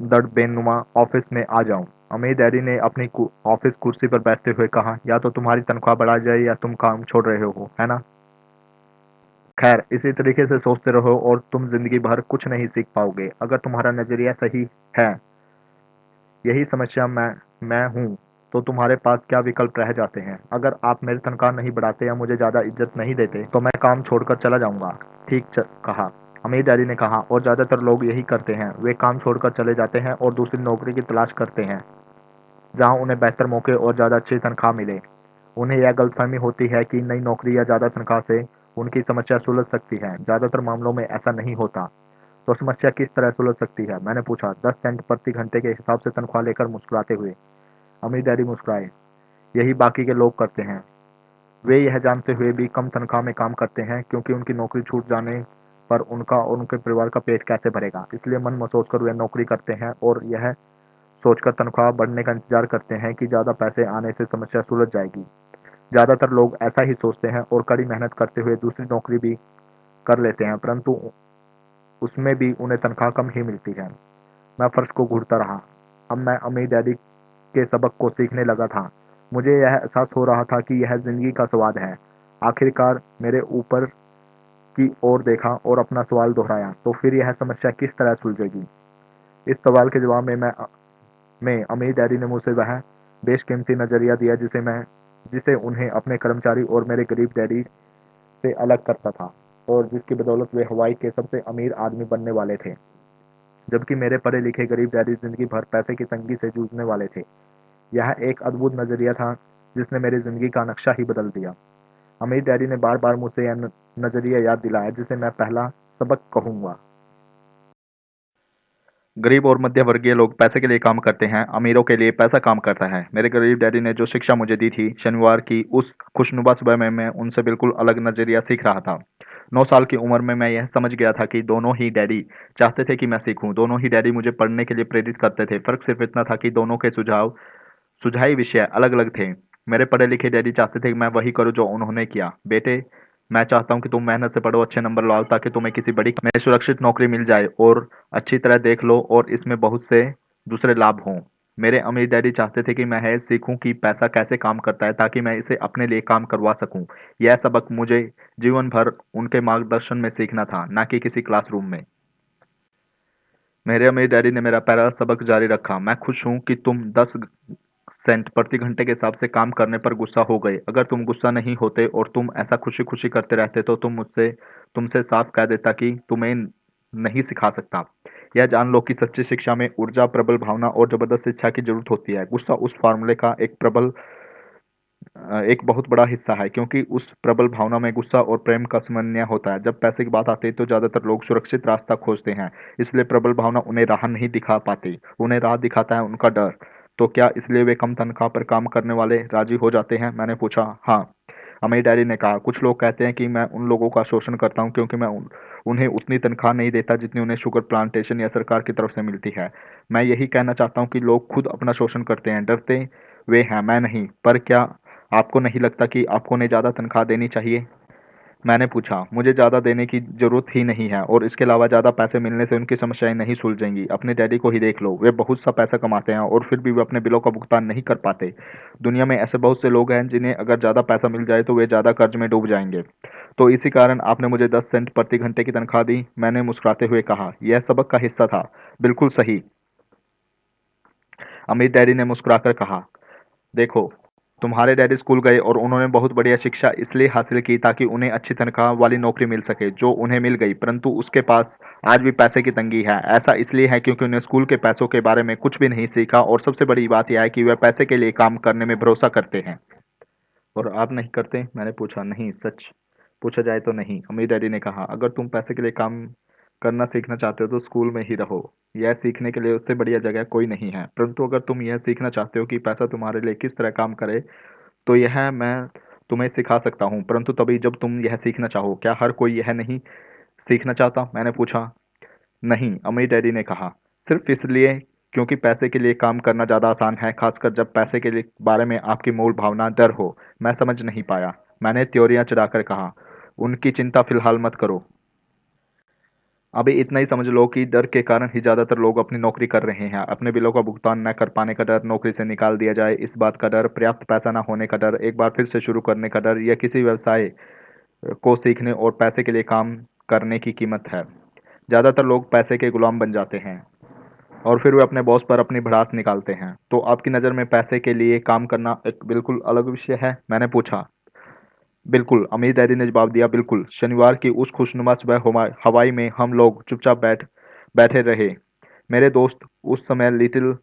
दरबेनुमा ऑफिस में आ जाऊं। अमीर डैडी ने अपनी ऑफिस कुर्सी पर बैठते हुए कहा, या तो तुम्हारी तनख्वाह बढ़ा जाए या तुम काम छोड़ रहे हो, है ना? खैर, इसी तरीके से सोचते रहो और तुम जिंदगी भर कुछ नहीं सीख पाओगे। अगर तुम्हारा नजरिया सही है, यही समस्या मैं हूँ, तो तुम्हारे पास क्या विकल्प रह जाते हैं? अगर आप मेरी तनख्वाह नहीं बढ़ाते या मुझे ज्यादा इज्जत नहीं देते तो मैं काम छोड़कर चला जाऊंगा। कहा, अमीर डैडी ने कहा। और ज्यादातर लोग यही करते हैं, वे काम छोड़कर चले जाते हैं और दूसरी नौकरी की तलाश करते हैं जहां उन्हें बेहतर मौके और ज्यादा अच्छी तनख्वाह मिले। उन्हें यह गलतफहमी होती है कि नई नौकरी या ज्यादा तनख्वाह से उनकी समस्या सुलझ सकती है। ज्यादातर मामलों में ऐसा नहीं होता। तो समस्या किस तरह सुलझ सकती है? मैंने पूछा, 10 सेंट प्रति घंटे के हिसाब से तनख्वाह लेकर मुस्कुराते हुए। अमीर डैडी मुस्कुराए। यही बाकी के लोग करते हैं। वे यह जानते हुए भी कम तनख्वाह में काम करते हैं क्योंकि उनकी नौकरी छूट जाने पर उनका और उनके परिवार का पेट कैसे भरेगा, इसलिए मन में सोचकर वे नौकरी करते हैं और यह सोचकर तनख्वाह बढ़ने का इंतजार करते हैं कि ज्यादा पैसे आने से समस्या सुलझ जाएगी। ज्यादातर लोग ऐसा ही सोचते हैं और कड़ी मेहनत करते हुए दूसरी नौकरी भी कर लेते हैं, परंतु उसमें भी उन्हें तनख्वाह कम ही मिलती है। मैं फर्श को घूरता रहा। अब मैं अमीर डैडी के सबक को सीखने लगा था। मुझे यह एहसास हो रहा था कि यह जिंदगी का स्वाद है। आखिरकार मेरे ऊपर की ओर देखा और अपना सवाल दोहराया, तो फिर यह समस्या किस तरह सुलझेगी? इस सवाल के जवाब में अमीर डैडी ने मुझसे वह बेशकीमती नजरिया दिया जिसे उन्हें अपने कर्मचारी और मेरे गरीब डैडी से अलग करता था और जिसकी बदौलत वे हवाई के सबसे अमीर आदमी बनने वाले थे, जबकि मेरे पढ़े लिखे गरीब डैडी जिंदगी भर पैसे की तंगी से जूझने वाले थे। यह एक अद्भुत नजरिया था जिसने मेरी जिंदगी का नक्शा ही बदल दिया। अमीर डैडी ने बार बार मुझसे यह नजरिया याद दिलाया जिसे मैं पहला सबक कहूंगा। गरीब और मध्य वर्गीय लोग पैसे के लिए काम करते हैं, अमीरों के लिए पैसा काम करता है। मेरे गरीब डैडी ने जो शिक्षा मुझे दी थी, शनिवार की उस खुशनुमा सुबह में मैं उनसे बिल्कुल अलग नजरिया सीख रहा था। 9 साल की उम्र में मैं यह समझ गया था कि दोनों ही डैडी चाहते थे कि मैं सीखूं। दोनों ही डैडी मुझे पढ़ने के लिए प्रेरित करते थे। फर्क सिर्फ इतना था कि दोनों के सुझाई विषय अलग अलग थे। मेरे पढ़े लिखे डैडी चाहते थे कि मैं वही करूं जो उन्होंने किया। बेटे, मैं चाहता हूं कि तुम मेहनत से पढ़ो, अच्छे नंबर लाओ, ताकि तुम्हें किसी बड़ी कंपनी में सुरक्षित नौकरी मिल जाए और अच्छी तरह देख लो और इसमें बहुत से दूसरे लाभ हों। मेरे अमीर डैडी चाहते थे कि मैं यह सीखूं कि पैसा कैसे काम करता है, ताकि मैं इसे अपने लिए काम करवा सकूं। यह सबक मुझे जीवन भर उनके मार्गदर्शन में सीखना था, ना कि किसी क्लासरूम में। मेरे अमीर डैडी ने मेरा पहला सबक जारी रखा। मैं खुश हूं कि तुम 10 सेंट प्रति घंटे के हिसाब से काम करने पर गुस्सा हो गए। अगर तुम गुस्सा नहीं होते और तुम ऐसा खुशी खुशी करते रहते तो तुमसे साफ कह देता कि तुम्हें नहीं सिखा सकता। यह जान लो कि सच्ची शिक्षा में ऊर्जा, प्रबल भावना और जबरदस्त इच्छा की जरूरत होती है। गुस्सा उस फार्मूले का एक बहुत बड़ा हिस्सा है, क्योंकि उस प्रबल भावना में गुस्सा और प्रेम का समन्वय होता है। जब पैसे की बात आती है तो ज्यादातर लोग सुरक्षित रास्ता खोजते हैं, इसलिए प्रबल भावना उन्हें राह नहीं दिखा पाती। उन्हें राह दिखाता है उनका डर। तो क्या इसलिए वे कम तनख्वाह पर काम करने वाले राजी हो जाते हैं? मैंने पूछा। हाँ, अमीर डैडी ने कहा। कुछ लोग कहते हैं कि मैं उन लोगों का शोषण करता हूँ क्योंकि उन्हें उतनी तनख्वाह नहीं देता जितनी उन्हें शुगर प्लांटेशन या सरकार की तरफ से मिलती है। मैं यही कहना चाहता हूँ कि लोग खुद अपना शोषण करते हैं, डरते वे हैं, मैं नहीं। पर क्या आपको नहीं लगता कि आपको उन्हें ज्यादा तनख्वाह देनी चाहिए? मैंने पूछा। मुझे ज्यादा देने की जरूरत ही नहीं है और इसके अलावा ज्यादा पैसे मिलने से उनकी समस्याएं नहीं सुलझेंगी। अपने डैडी को ही देख लो, वे बहुत सा पैसा कमाते हैं और फिर भी वे अपने बिलों का भुगतान नहीं कर पाते। दुनिया में ऐसे बहुत से लोग हैं जिन्हें अगर ज्यादा पैसा मिल जाए तो वे ज्यादा कर्ज में डूब जाएंगे। तो इसी कारण आपने मुझे 10 सेंट प्रति घंटे की तनख्वाह दी? मैंने मुस्कुराते हुए कहा। यह सबक का हिस्सा था। बिल्कुल सही, अमित डैडी ने मुस्कुराकर कहा। देखो, तुम्हारे डैडी स्कूल गए और उन्होंने बहुत बढ़िया शिक्षा इसलिए हासिल की ताकि उन्हें अच्छी तनख्वाह वाली नौकरी मिल सके, जो उन्हें मिल गई, परंतु उसके पास आज भी पैसे की तंगी है। ऐसा इसलिए है क्योंकि उन्हें स्कूल के पैसों के बारे में कुछ भी नहीं सीखा और सबसे बड़ी बात यह है कि वे पैसे के लिए काम करने में भरोसा करते हैं। और आप नहीं करते? मैंने पूछा। नहीं, सच पूछा जाए तो नहीं, अमीर डैडी ने कहा। अगर तुम पैसे के लिए काम करना सीखना चाहते हो तो स्कूल में ही रहो। यह सीखने के लिए उससे बढ़िया जगह कोई नहीं है। परंतु अगर तुम यह सीखना चाहते हो कि पैसा तुम्हारे लिए किस तरह काम करे, तो यह मैं तुम्हें सिखा सकता हूँ, परंतु तभी जब तुम यह सीखना चाहो। क्या हर कोई यह नहीं सीखना चाहता? मैंने पूछा। नहीं, अमीर डैडी ने कहा। सिर्फ इसलिए क्योंकि पैसे के लिए काम करना ज्यादा आसान है, खासकर जब पैसे के लिए बारे में आपकी मूल भावना डर हो। मैं समझ नहीं पाया। मैंने त्योरियां चढ़ाकर कहा। उनकी चिंता फिलहाल मत करो। अभी इतना ही समझ लो कि डर के कारण ही ज्यादातर लोग अपनी नौकरी कर रहे हैं। अपने बिलों का भुगतान न कर पाने का डर, नौकरी से निकाल दिया जाए इस बात का डर, पर्याप्त पैसा न होने का डर, एक बार फिर से शुरू करने का डर, या किसी व्यवसाय को सीखने और पैसे के लिए काम करने की कीमत है। ज़्यादातर लोग पैसे के गुलाम बन जाते हैं और फिर वे अपने बॉस पर अपनी भड़ास निकालते हैं। तो आपकी नज़र में पैसे के लिए काम करना एक बिल्कुल अलग विषय है? मैंने पूछा। बिल्कुल, अमीर डैडी ने जवाब दिया, बिल्कुल। शनिवार की उस खुशनुमा सुबह हवाई में हम लोग चुपचाप बैठे रहे। मेरे दोस्त उस समय लिटिल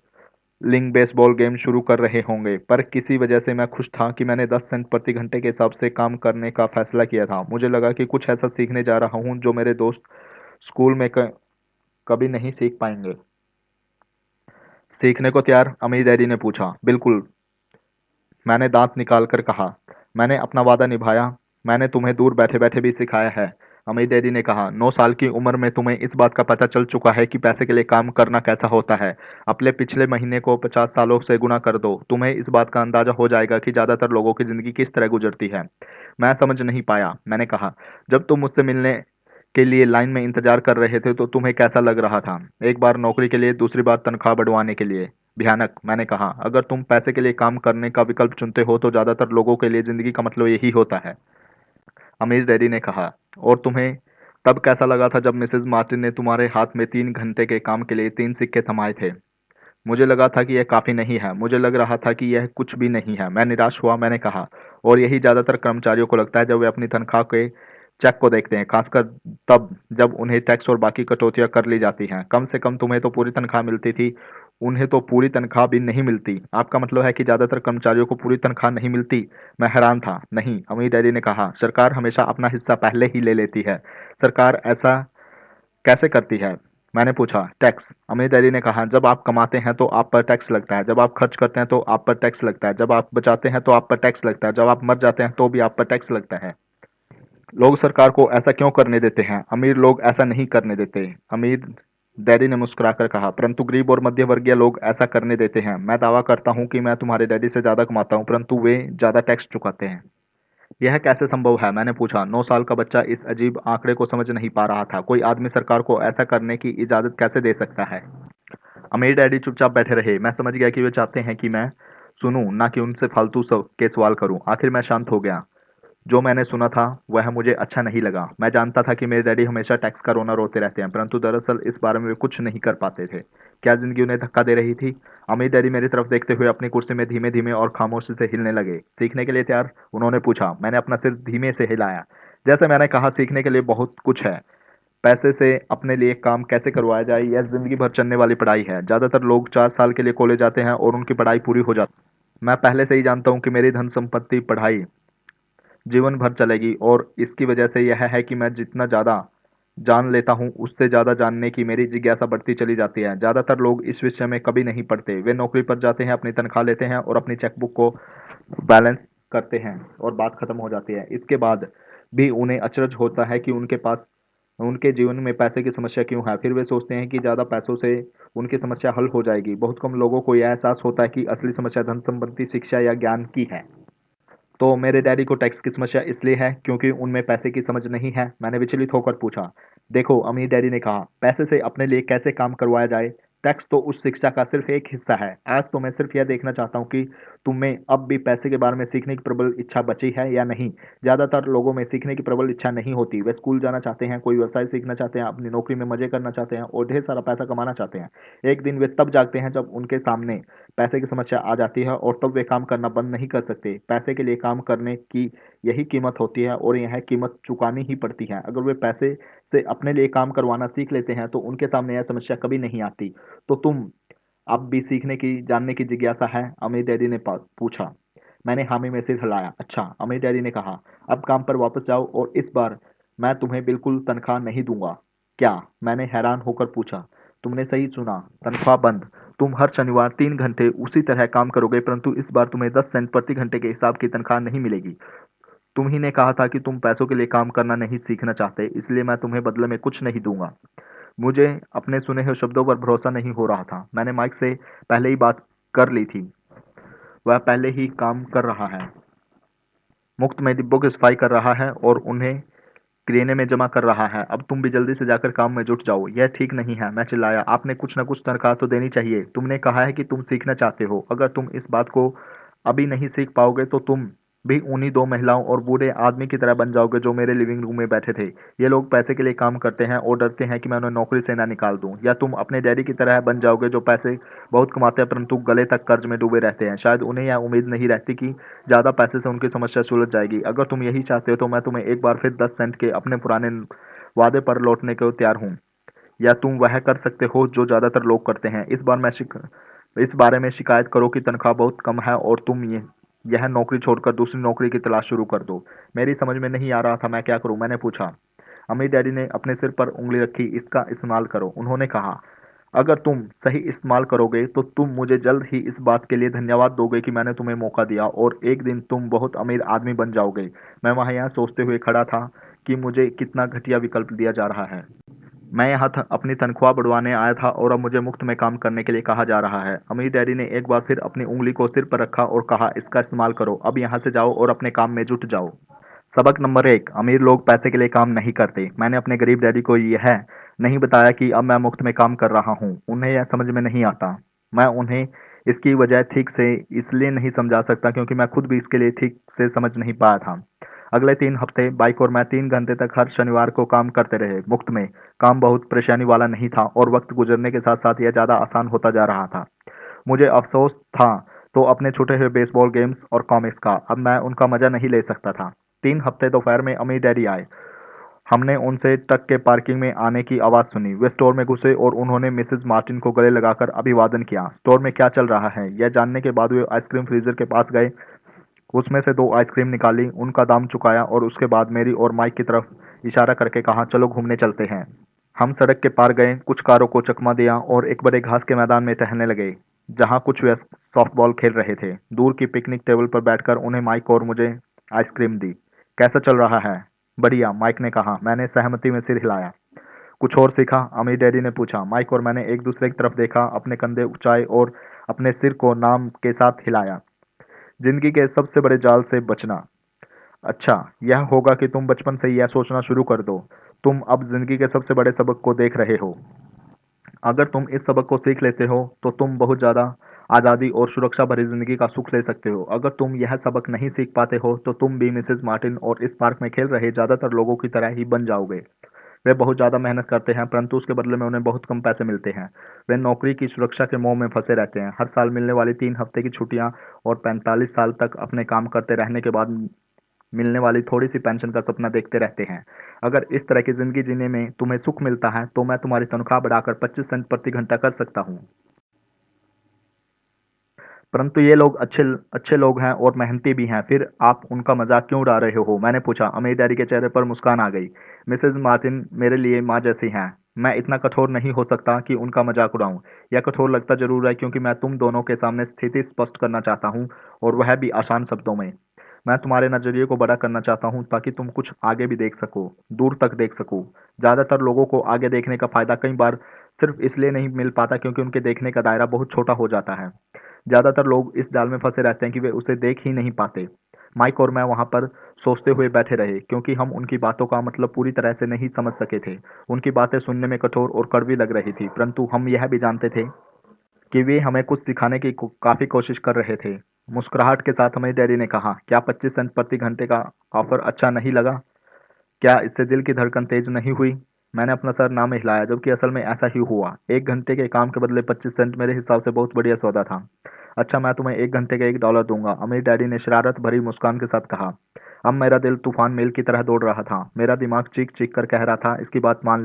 लीग बेसबॉल गेम शुरू कर रहे होंगे, पर किसी वजह से मैं खुश था कि मैंने 10 सेंट प्रति घंटे के हिसाब से काम करने का फैसला किया था। मुझे लगा कि कुछ ऐसा सीखने जा रहा हूँ जो मेरे दोस्त स्कूल में कभी नहीं सीख पाएंगे। सीखने को तैयार? अमीर डैडी ने पूछा। बिल्कुल, मैंने दांत निकाल कर कहा। मैंने अपना वादा निभाया। मैंने तुम्हें दूर बैठे बैठे भी सिखाया है। अमीर डैडी ने कहा। 9 साल की उम्र में तुम्हें इस बात का पता चल चुका है कि पैसे के लिए काम करना कैसा होता है। अपने पिछले महीने को 50 सालों से गुना कर दो, तुम्हें इस बात का अंदाजा हो जाएगा कि ज्यादातर लोगों की जिंदगी किस तरह गुजरती है। मैं समझ नहीं पाया, मैंने कहा। जब तुम मुझसे मिलने के लिए लाइन में इंतजार कर रहे थे तो तुम्हें कैसा लग रहा था? एक बार नौकरी के लिए, दूसरी बार तनख्वाह बढ़वाने के लिए। भयानक, मैंने कहा। अगर तुम पैसे के लिए काम करने का विकल्प चुनते हो तो ज्यादातर लोगों के लिए जिंदगी का मतलब यही होता है। अमीर डैडी ने कहा। और तुम्हें तब कैसा लगा था जब मिसेस मार्टिन ने तुम्हारे हाथ में 3 घंटे के काम के लिए 3 सिक्के थमाए थे? मुझे लगा था कि यह काफी नहीं है। मुझे लग रहा था कि यह कुछ भी नहीं है। मैं निराश हुआ, मैंने कहा। और यही ज्यादातर कर्मचारियों को लगता है जब वे अपनी तनख्वाह के चेक को देखते हैं, खासकर तब जब उन्हें टैक्स और बाकी कटौतियां कर ली जाती हैं। कम से कम तुम्हें तो पूरी तनख्वाह मिलती थी, उन्हें तो पूरी तनख्वाह भी नहीं मिलती। आपका मतलब है कि ज्यादातर कर्मचारियों को पूरी तनख्वाह नहीं मिलती? मैं हैरान था। नहीं, अमीर डैडी ने कहा, सरकार हमेशा अपना हिस्सा पहले ही ले लेती है। सरकार ऐसा कैसे करती है? मैंने पूछा। टैक्स, अमीर डैडी ने कहा। जब आप कमाते हैं तो आप पर टैक्स लगता है, जब आप खर्च करते हैं तो आप पर टैक्स लगता है, जब आप बचाते हैं तो आप पर टैक्स लगता है, जब आप मर जाते हैं तो भी आप पर टैक्स लगता है। लोग सरकार को ऐसा क्यों करने देते हैं? अमीर लोग ऐसा नहीं करने देते, अमीर डैडी ने मुस्कुराकर कहा, परंतु गरीब और मध्य वर्गीय लोग ऐसा करने देते हैं। मैं दावा करता हूँ कि मैं तुम्हारे डैडी से ज्यादा कमाता हूँ, परंतु वे ज्यादा टैक्स चुकाते हैं। यह कैसे संभव है? मैंने पूछा। 9 साल का बच्चा इस अजीब आंकड़े को समझ नहीं पा रहा था। कोई आदमी सरकार को ऐसा करने की इजाजत कैसे दे सकता है? अमीर डैडी चुपचाप बैठे रहे। मैं समझ गया कि वे चाहते हैं कि मैं सुनूं, ना कि उनसे फालतू के सवाल करूं। आखिर मैं शांत हो गया। जो मैंने सुना था वह मुझे अच्छा नहीं लगा। मैं जानता था कि मेरे डैडी हमेशा टैक्स का रोना रोते रहते हैं, परंतु दरअसल इस बारे में वे कुछ नहीं कर पाते थे। क्या जिंदगी उन्हें धक्का दे रही थी? अमीर डैडी मेरी तरफ देखते हुए अपनी कुर्सी में धीमे धीमे और खामोशी से हिलने लगे। सीखने के लिए तैयार? उन्होंने पूछा। मैंने अपना सिर धीमे से हिलाया। जैसे मैंने कहा, सीखने के लिए बहुत कुछ है। पैसे से अपने लिए काम कैसे करवाया जाए, यह जिंदगी भर चलने वाली पढ़ाई है। ज्यादातर लोग 4 साल के लिए कॉलेज जाते हैं और उनकी पढ़ाई पूरी हो जाती है। मैं पहले से ही जानता हूँ कि मेरी धन संपत्ति पढ़ाई जीवन भर चलेगी, और इसकी वजह से यह है कि मैं जितना ज़्यादा जान लेता हूँ उससे ज़्यादा जानने की मेरी जिज्ञासा बढ़ती चली जाती है। ज़्यादातर लोग इस विषय में कभी नहीं पढ़ते। वे नौकरी पर जाते हैं, अपनी तनख्वाह लेते हैं और अपनी चेकबुक को बैलेंस करते हैं और बात खत्म हो जाती है। इसके बाद भी उन्हें अचरज होता है कि उनके जीवन में पैसे की समस्या क्यों है। फिर वे सोचते हैं कि ज़्यादा पैसों से उनकी समस्या हल हो जाएगी। बहुत कम लोगों को यह एहसास होता है कि असली समस्या धन संबंधी शिक्षा या ज्ञान की है। तो मेरे डैडी को टैक्स की समस्या इसलिए है क्योंकि उनमें पैसे की समझ नहीं है? मैंने विचलित होकर पूछा। देखो, अमीर डैडी ने कहा, पैसे से अपने लिए कैसे काम करवाया जाए, टैक्स तो उस शिक्षा का सिर्फ एक हिस्सा है। आज तो मैं सिर्फ यह देखना चाहता हूँ कि तुम में अब भी पैसे के बारे में सीखने की प्रबल इच्छा बची है या नहीं। ज्यादातर लोगों में सीखने की प्रबल इच्छा नहीं होती। वे स्कूल जाना चाहते हैं, कोई व्यवसाय सीखना चाहते हैं, अपनी नौकरी में मजे करना चाहते हैं और ढेर सारा पैसा कमाना चाहते हैं। एक दिन वे तब जागते हैं जब उनके सामने पैसे की समस्या आ जाती है, और तब वे काम करना बंद नहीं कर सकते। पैसे के लिए काम करने की यही कीमत होती है और यह कीमत चुकानी ही पड़ती है। अगर वे पैसे से अपने लिए काम करवाना सीख लेते हैं तो उनके सामने यह समस्या कभी नहीं आती। तो तुम अब भी सीखने की, जानने की जिज्ञासा है? अमीर डैडी ने पूछा। मैंने हामी में सिर हिलाया। अच्छा, अमीर डैडी ने कहा। अब काम पर वापस जाओ और इस बार मैं तुम्हें बिल्कुल तनख्वाह नहीं दूंगा। क्या? मैंने हैरान होकर पूछा। तुमने सही सुना, तनख्वाह बंद। तुम हर शनिवार 3 घंटे उसी तरह काम करोगे, परंतु इस बार तुम्हें 10 सेंट प्रति घंटे के हिसाब की तनख्वाह नहीं मिलेगी। तुम ही ने कहा था कि तुम पैसों के लिए काम करना नहीं सीखना चाहते, इसलिए मैं तुम्हें बदले में कुछ नहीं दूंगा। मुझे अपने सुने हुए शब्दों पर भरोसा नहीं हो रहा था। मैंने माइक से पहले ही बात कर ली थी। वह पहले ही काम कर रहा है, मुफ्त में डिब्बों की सफाई कर रहा है और उन्हें क्रेने में जमा कर रहा है। अब तुम भी जल्दी से जाकर काम में जुट जाओ। यह ठीक नहीं है, मैं चिल्लाया। आपने कुछ न कुछ तनख्वाह तो देनी चाहिए। तुमने कहा है कि तुम सीखना चाहते हो। अगर तुम इस बात को अभी नहीं सीख पाओगे तो तुम भी उन्हीं दो महिलाओं और बूढ़े आदमी की तरह बन जाओगे जो मेरे लिविंग रूम में बैठे थे। ये लोग पैसे के लिए काम करते हैं और डरते हैं कि मैं उन्हें नौकरी से ना निकाल दूं। या तुम अपने डैडी की तरह बन जाओगे जो पैसे बहुत कमाते हैं परंतु गले तक कर्ज में डूबे रहते हैं। शायद उन्हें यह उम्मीद नहीं रहती कि ज़्यादा पैसे से उनकी समस्या सुलझ जाएगी। अगर तुम यही चाहते हो तो मैं तुम्हें एक बार फिर 10 सेंट के अपने पुराने वादे पर लौटने को तैयार हूँ। या तुम वह कर सकते हो जो ज्यादातर लोग करते हैं, इस बारे में शिकायत करो कि तनख्वाह बहुत कम है और तुम यह नौकरी छोड़कर दूसरी नौकरी की तलाश शुरू कर दो। मेरी समझ में नहीं आ रहा था मैं क्या करूं, मैंने पूछा। अमीर डैडी ने अपने सिर पर उंगली रखी। इसका इस्तेमाल करो, उन्होंने कहा। अगर तुम सही इस्तेमाल करोगे तो तुम मुझे जल्द ही इस बात के लिए धन्यवाद दोगे कि मैंने तुम्हें मौका दिया और एक दिन तुम बहुत अमीर आदमी बन जाओगे। मैं वहां यह सोचते हुए खड़ा था कि मुझे कितना घटिया विकल्प दिया जा रहा है। मैं यहाँ अपनी तनख्वाह बढ़वाने आया था और अब मुझे मुफ्त में काम करने के लिए कहा जा रहा है। अमीर डैडी ने एक बार फिर अपनी उंगली को सिर पर रखा और कहा, इसका इस्तेमाल करो। अब यहाँ से जाओ और अपने काम में जुट जाओ। सबक नंबर 1, अमीर लोग पैसे के लिए काम नहीं करते। मैंने अपने गरीब डैडी को यह नहीं बताया कि अब मैं मुफ्त में काम कर रहा हूँ। उन्हें यह समझ में नहीं आता। मैं उन्हें इसकी वजह ठीक से इसलिए नहीं समझा सकता क्योंकि मैं खुद भी इसके लिए ठीक से समझ नहीं पाया था। अगले 3 हफ्ते बाइक और मैं 3 घंटे तक हर शनिवार को काम करते रहे, मुफ्त में। काम बहुत परेशानी वाला नहीं था और वक्त गुजरने के साथ साथ यह ज़्यादा आसान होता जा रहा था। मुझे अफसोस था तो अपने छूटे हुए बेसबॉल गेम्स और कॉमिक्स का। अब मैं उनका मजा नहीं ले सकता था। 3 हफ्ते दोपहर में अमीर डैडी आए। हमने उनसे ट्रक के पार्किंग में आने की आवाज़ सुनी। वे स्टोर में घुसे और उन्होंने मिसेज मार्टिन को गले लगाकर अभिवादन किया। स्टोर में क्या चल रहा है यह जानने के बाद वे आइसक्रीम फ्रीजर के पास गए, उसमें से 2 आइसक्रीम निकाली, उनका दाम चुकाया और उसके बाद मेरी और माइक की तरफ इशारा करके कहा, चलो घूमने चलते हैं। हम सड़क के पार गए, कुछ कारों को चकमा दिया और एक बड़े घास के मैदान में टहलने लगे जहां कुछ व्यस्त सॉफ्टबॉल खेल रहे थे। दूर की पिकनिक टेबल पर बैठकर उन्हें माइक और मुझे आइसक्रीम दी। कैसा चल रहा है? बढ़िया, माइक ने कहा। मैंने सहमति में सिर हिलाया। कुछ और सीखा? अमीर डैडी ने पूछा। माइक और मैंने एक दूसरे की तरफ देखा, अपने कंधे उठाए और अपने सिर को नाम के साथ हिलाया। जिंदगी के सबसे बड़े जाल से बचना। अच्छा, यह होगा कि तुम बचपन से ही यह सोचना शुरू कर दो। तुम अब जिंदगी के सबसे बड़े सबक को देख रहे हो। अगर तुम इस सबक को सीख लेते हो तो तुम बहुत ज्यादा आज़ादी और सुरक्षा भरी जिंदगी का सुख ले सकते हो। अगर तुम यह सबक नहीं सीख पाते हो तो तुम भी मिसेस मार्टिन और इस पार्क में खेल रहे ज्यादातर लोगों की तरह ही बन जाओगे। वे बहुत ज्यादा मेहनत करते हैं परंतु उसके बदले में उन्हें बहुत कम पैसे मिलते हैं। वे नौकरी की सुरक्षा के मोह में फंसे रहते हैं। हर साल मिलने वाली 3 हफ्ते की छुट्टियां और 45 साल तक अपने काम करते रहने के बाद मिलने वाली थोड़ी सी पेंशन का सपना देखते रहते हैं। अगर इस तरह की जिंदगी जीने में तुम्हें सुख मिलता है तो मैं तुम्हारी तनख्वाह बढ़ाकर 25 सेंट प्रति घंटा कर सकता हूँ। परंतु ये लोग अच्छे अच्छे लोग हैं और मेहनती भी हैं, फिर आप उनका मजाक क्यों उड़ा रहे हो? मैंने पूछा। अमीर डैडी के चेहरे पर मुस्कान आ गई। मिसेज मार्टिन मेरे लिए माँ जैसी हैं। मैं इतना कठोर नहीं हो सकता कि उनका मजाक उड़ाऊं। यह कठोर लगता जरूर है क्योंकि मैं तुम दोनों के सामने स्थिति स्पष्ट करना चाहता हूँ और वह भी आसान शब्दों में। मैं तुम्हारे नजरिए को बड़ा करना चाहता हूँ ताकि तुम कुछ आगे भी देख सको, दूर तक देख सको। ज्यादातर लोगों को आगे देखने का फायदा कई बार सिर्फ इसलिए नहीं मिल पाता क्योंकि उनके देखने का दायरा बहुत छोटा हो जाता है। ज्यादातर लोग इस जाल में फंसे रहते हैं कि वे उसे देख ही नहीं पाते। माइक और मैं वहां पर सोचते हुए बैठे रहे क्योंकि हम उनकी बातों का मतलब पूरी तरह से नहीं समझ सके थे। उनकी बातें सुनने में कठोर और कड़वी लग रही थी परंतु हम यह भी जानते थे कि वे हमें कुछ सिखाने की काफी कोशिश कर रहे थे। मुस्कुराहट के साथ हमें डैडी ने कहा, क्या 25 सेंट प्रति घंटे का ऑफर अच्छा नहीं लगा? क्या इससे दिल की धड़कन तेज नहीं हुई? मैंने अपना सर ना में हिलाया, जबकि असल में ऐसा ही हुआ। 1 घंटे के काम के बदले 25 सेंट मेरे हिसाब से बहुत बढ़िया सौदा था। अच्छा, मैं तुम्हें 1 घंटे का $1 दूंगा, अमीर डैडी ने शरारत भरी मुस्कान के साथ कहा। अब मेरा दिल तूफान मेल की तरह दौड़ रहा था। मेरा दिमाग चीख चीख कर कह रहा था, इसकी बात मान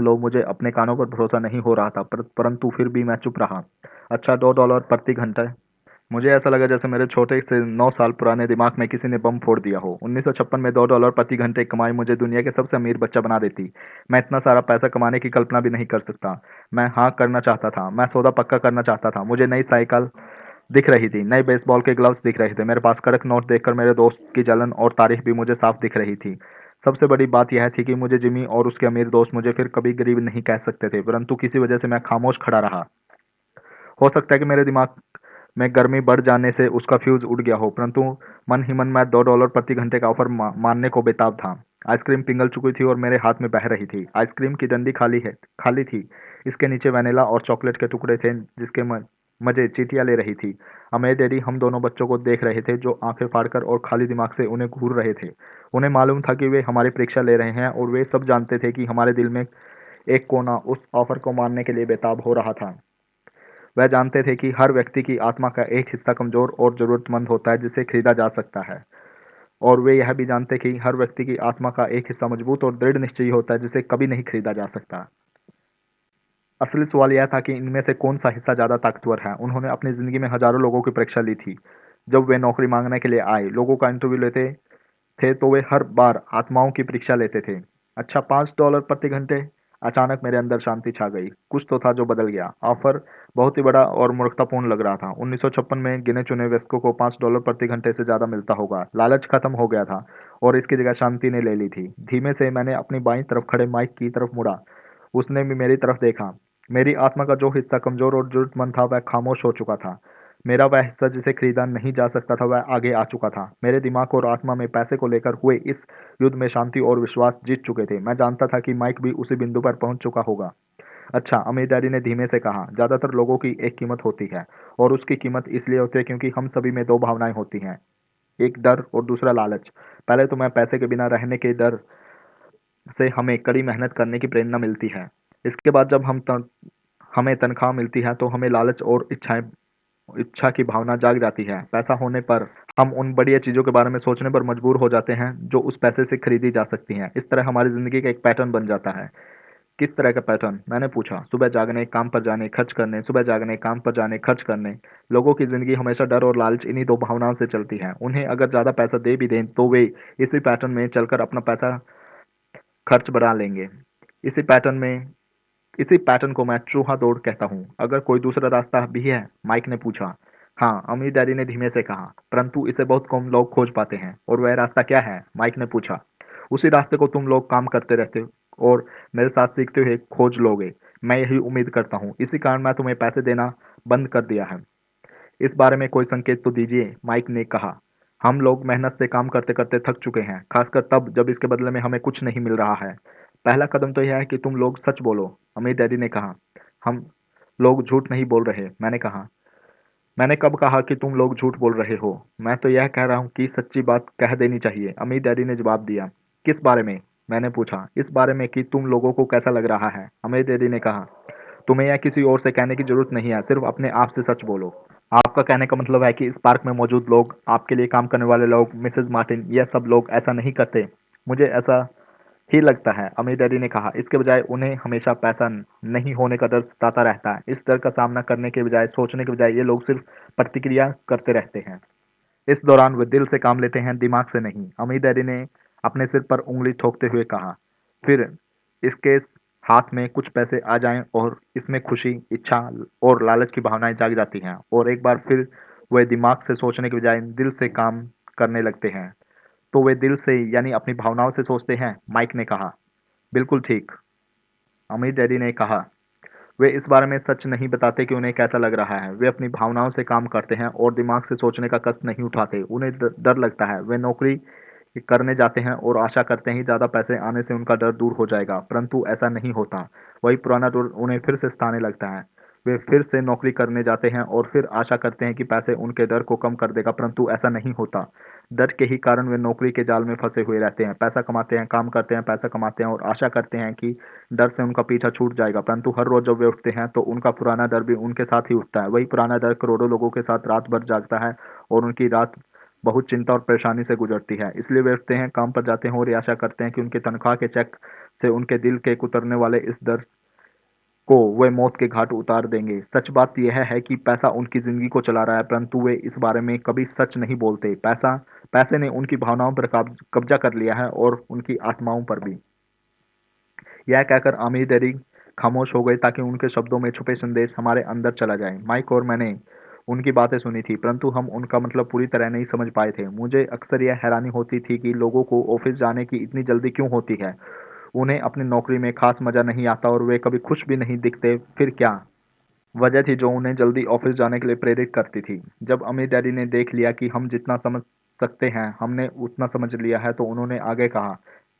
लो। मुझे अपने कानों पर भरोसा नहीं हो रहा था परंतु फिर भी मैं चुप रहा। अच्छा, $2 प्रति घंटे। मुझे ऐसा लगा जैसे मेरे छोटे से 9 साल पुराने दिमाग में किसी ने बम फोड़ दिया हो। 1956 में $2 प्रति घंटे की कमाई मुझे दुनिया के सबसे अमीर बच्चा बना देती। मैं इतना सारा पैसा कमाने की कल्पना भी नहीं कर सकता। मैं हाँ करना चाहता था। मैं सौदा पक्का करना चाहता था। मुझे नई साइकिल दिख रही थी, नए बेसबॉल के ग्लव्स दिख रहे थे। मेरे पास कड़क नोट देखकर मेरे दोस्त की जलन और तारीफ भी मुझे साफ दिख रही थी। सबसे बड़ी बात यह थी कि मुझे जिमी और उसके अमीर दोस्त मुझे फिर कभी गरीब नहीं कह सकते थे, परंतु किसी वजह से मैं खामोश खड़ा रहा। हो सकता है कि मेरे दिमाग में गर्मी बढ़ जाने से उसका फ्यूज उड़ गया हो, परंतु मन ही मन मैं $2 प्रति घंटे का ऑफर मानने को बेताब था। आइसक्रीम पिघल चुकी थी और मेरे हाथ में बह रही थी। आइसक्रीम की डंडी खाली थी। इसके नीचे वैनिला और चॉकलेट के टुकड़े थे मजे चींटियां ले रही थी। अमेर डैडी हम दोनों बच्चों को देख रहे थे जो आंखें फाड़कर और खाली दिमाग से उन्हें घूर रहे थे। उन्हें मालूम था कि वे हमारी परीक्षा ले रहे हैं और वे सब जानते थे कि हमारे दिल में एक कोना उस ऑफर को मानने के लिए बेताब हो रहा था। वह जानते थे कि हर व्यक्ति की आत्मा का एक हिस्सा कमजोर और जरूरतमंद होता है जिसे खरीदा जा सकता है, और वे यह भी जानते कि हर व्यक्ति की आत्मा का एक हिस्सा मजबूत और दृढ़ निश्चयी होता है जिसे कभी नहीं खरीदा जा सकता। असली सवाल यह था कि इनमें से कौन सा हिस्सा ज्यादा ताकतवर है। उन्होंने अपनी जिंदगी में हजारों लोगों की परीक्षा ली थी। जब वे नौकरी मांगने के लिए आए, लोगों का इंटरव्यू लेते थे, तो वे हर बार आत्माओं की परीक्षा लेते थे। अच्छा, $5 प्रति घंटे। अचानक मेरे अंदर शांति छा गई। कुछ तो था जो बदल गया। ऑफर बहुत ही बड़ा और मूर्खतापूर्ण लग रहा था। 1956 में गिने चुने वयस्कों को $5 प्रति घंटे से ज्यादा मिलता होगा। लालच खत्म हो गया था और इसकी जगह शांति ने ले ली थी। धीमे से मैंने अपनी बाईं तरफ खड़े माइक की तरफ मुड़ा। उसने भी मेरी तरफ देखा। मेरी आत्मा का जो हिस्सा कमजोर और जरूरतमंद था वह खामोश हो चुका था। मेरा वह हिस्सा जिसे खरीदा नहीं जा सकता था वह आगे आ चुका था। मेरे दिमाग और आत्मा में पैसे को लेकर हुए इस युद्ध में शांति और विश्वास जीत चुके थे। मैं जानता था कि माइक भी उसी बिंदु पर पहुंच चुका होगा। अच्छा, अमीर डैडी ने धीमे से कहा, ज्यादातर लोगों की एक कीमत होती है, और उसकी कीमत इसलिए होती है क्योंकि हम सभी में दो भावनाएं होती हैं, एक डर और दूसरा लालच। पहले तो मैं पैसे के बिना रहने के डर से हमें कड़ी मेहनत करने की प्रेरणा मिलती है। इसके बाद जब हमें तनख्वाह मिलती है तो हमें लालच और इच्छा की भावना जाग जाती है। पैसा होने पर हम उन बढ़िया चीजों के बारे में सोचने पर मजबूर हो जाते हैं जो उस पैसे से खरीदी जा सकती हैं। इस तरह हमारी जिंदगी का एक पैटर्न बन जाता है। किस तरह का पैटर्न? मैंने पूछा। सुबह जागने, काम पर जाने, खर्च करने, सुबह जागने, काम पर जाने, खर्च करने। लोगों की जिंदगी हमेशा डर और लालच इन्हीं दो भावनाओं से चलती है। उन्हें अगर ज्यादा पैसा दे भी दें तो वे इसी पैटर्न में चलकर अपना पैसा खर्च बढ़ा लेंगे। इसी पैटर्न में इसी पैटर्न को मैं चूहा दौड़ कहता हूँ। अगर कोई दूसरा रास्ता भी है? माइक ने पूछा। हाँ, अमीर डैडी ने धीमे से कहा, परंतु इसे बहुत कम लोग खोज पाते हैं। और वह रास्ता क्या है? माइक ने पूछा। उसी रास्ते को तुम लोग काम करते रहते हो और मेरे साथ सीखते हुए खोज लोगे। मैं यही उम्मीद करता हूँ। इसी कारण मैं तुम्हें पैसे देना बंद कर दिया है। इस बारे में कोई संकेत तो दीजिए, माइक ने कहा। हम लोग मेहनत से काम करते करते थक चुके हैं, खासकर तब जब इसके बदले में हमें कुछ नहीं मिल रहा है। पहला कदम तो यह है कि तुम लोग सच बोलो, अमीर डैडी ने कहा। हम लोग झूठ नहीं बोल रहे, मैंने कहा। मैंने कब कहा कि तुम लोग झूठ बोल रहे हो? मैं तो यह कह रहा हूँ कि सच्ची बात कह देनी चाहिए, अमीर डैडी ने जवाब दिया। किस बारे में? मैंने पूछा। इस बारे में कि तुम लोगों को कैसा लग रहा है, अमीर डैडी ने कहा। तुम्हें यह किसी और से कहने की जरूरत नहीं है, सिर्फ अपने आप से सच बोलो। आपका कहने का मतलब है कि इस पार्क में मौजूद लोग, आपके लिए काम करने वाले लोग, मिसेज मार्टिन, यह सब लोग ऐसा नहीं करते? मुझे ऐसा ही लगता है, अमीर डैडी ने कहा। इसके बजाय उन्हें हमेशा पैसा नहीं होने का डर सताता रहता है। इस डर का सामना करने के बजाय, सोचने के बजाय, ये लोग सिर्फ प्रतिक्रिया करते रहते हैं। इस दौरान वे दिल से काम लेते हैं, दिमाग से नहीं, अमीर डैडी ने अपने सिर पर उंगली ठोकते हुए कहा। फिर इसके हाथ में कुछ पैसे आ जाएं और इसमें खुशी, इच्छा और लालच की भावनाएं जाग जाती हैं, और एक बार फिर वे दिमाग से सोचने के बजाय दिल से काम करने लगते हैं। तो वे दिल से यानी अपनी भावनाओं से सोचते हैं, माइक ने कहा। बिल्कुल ठीक, अमीर डैडी ने कहा। वे इस बारे में सच नहीं बताते कि उन्हें कैसा लग रहा है। वे अपनी भावनाओं से काम करते हैं और दिमाग से सोचने का कष्ट नहीं उठाते। उन्हें डर लगता है। वे नौकरी करने जाते हैं और आशा करते हैं ज़्यादा पैसे आने से उनका डर दूर हो जाएगा, परंतु ऐसा नहीं होता। वही पुराना डर उन्हें फिर से सताने लगता है। वे फिर से नौकरी करने जाते हैं और फिर आशा करते हैं कि पैसे उनके डर को कम कर देगा, परंतु ऐसा नहीं होता। डर के ही कारण वे नौकरी के जाल में फंसे हुए रहते हैं। पैसा कमाते हैं, काम करते हैं, पैसा कमाते हैं और आशा करते हैं कि डर से उनका पीछा छूट जाएगा, परंतु हर रोज जब वे उठते हैं तो उनका पुराना डर भी उनके साथ ही उठता है। वही पुराना डर करोड़ों लोगों के साथ रात भर जागता है और उनकी रात बहुत चिंता और परेशानी से गुजरती है। इसलिए वे उठते हैं, काम पर जाते हैं और ये आशा करते हैं कि उनकी तनख्वाह के चेक से उनके दिल के कुतरने वाले इस डर को वे मौत के घाट उतार देंगे। सच बात यह है कि पैसा उनकी जिंदगी को चला रहा है, परंतु वे इस बारे में कभी सच नहीं बोलते। पैसे ने उनकी भावनाओं पर कब्जा कर लिया है और उनकी आत्माओं पर भी। यह कहकर आमिर डैडी खामोश हो गए ताकि उनके शब्दों में छुपे संदेश हमारे अंदर चला जाए। माइक और मैंने उनकी बातें सुनी थी, परंतु हम उनका मतलब पूरी तरह नहीं समझ पाए थे। मुझे अक्सर यह हैरानी होती थी कि लोगों को ऑफिस जाने की इतनी जल्दी क्यों होती है। उन्हें अपनी नौकरी में खास मजा नहीं आता और वे कभी खुश भी नहीं दिखते। फिर क्या वजह थी जो उन्हें जल्दी ऑफिस जाने के लिए प्रेरित करती थी? जब अमीर डैडी ने देख लिया कि हम जितना समझ सकते हैं हमने उतना समझ लिया है, तो उन्होंने आगे कहा,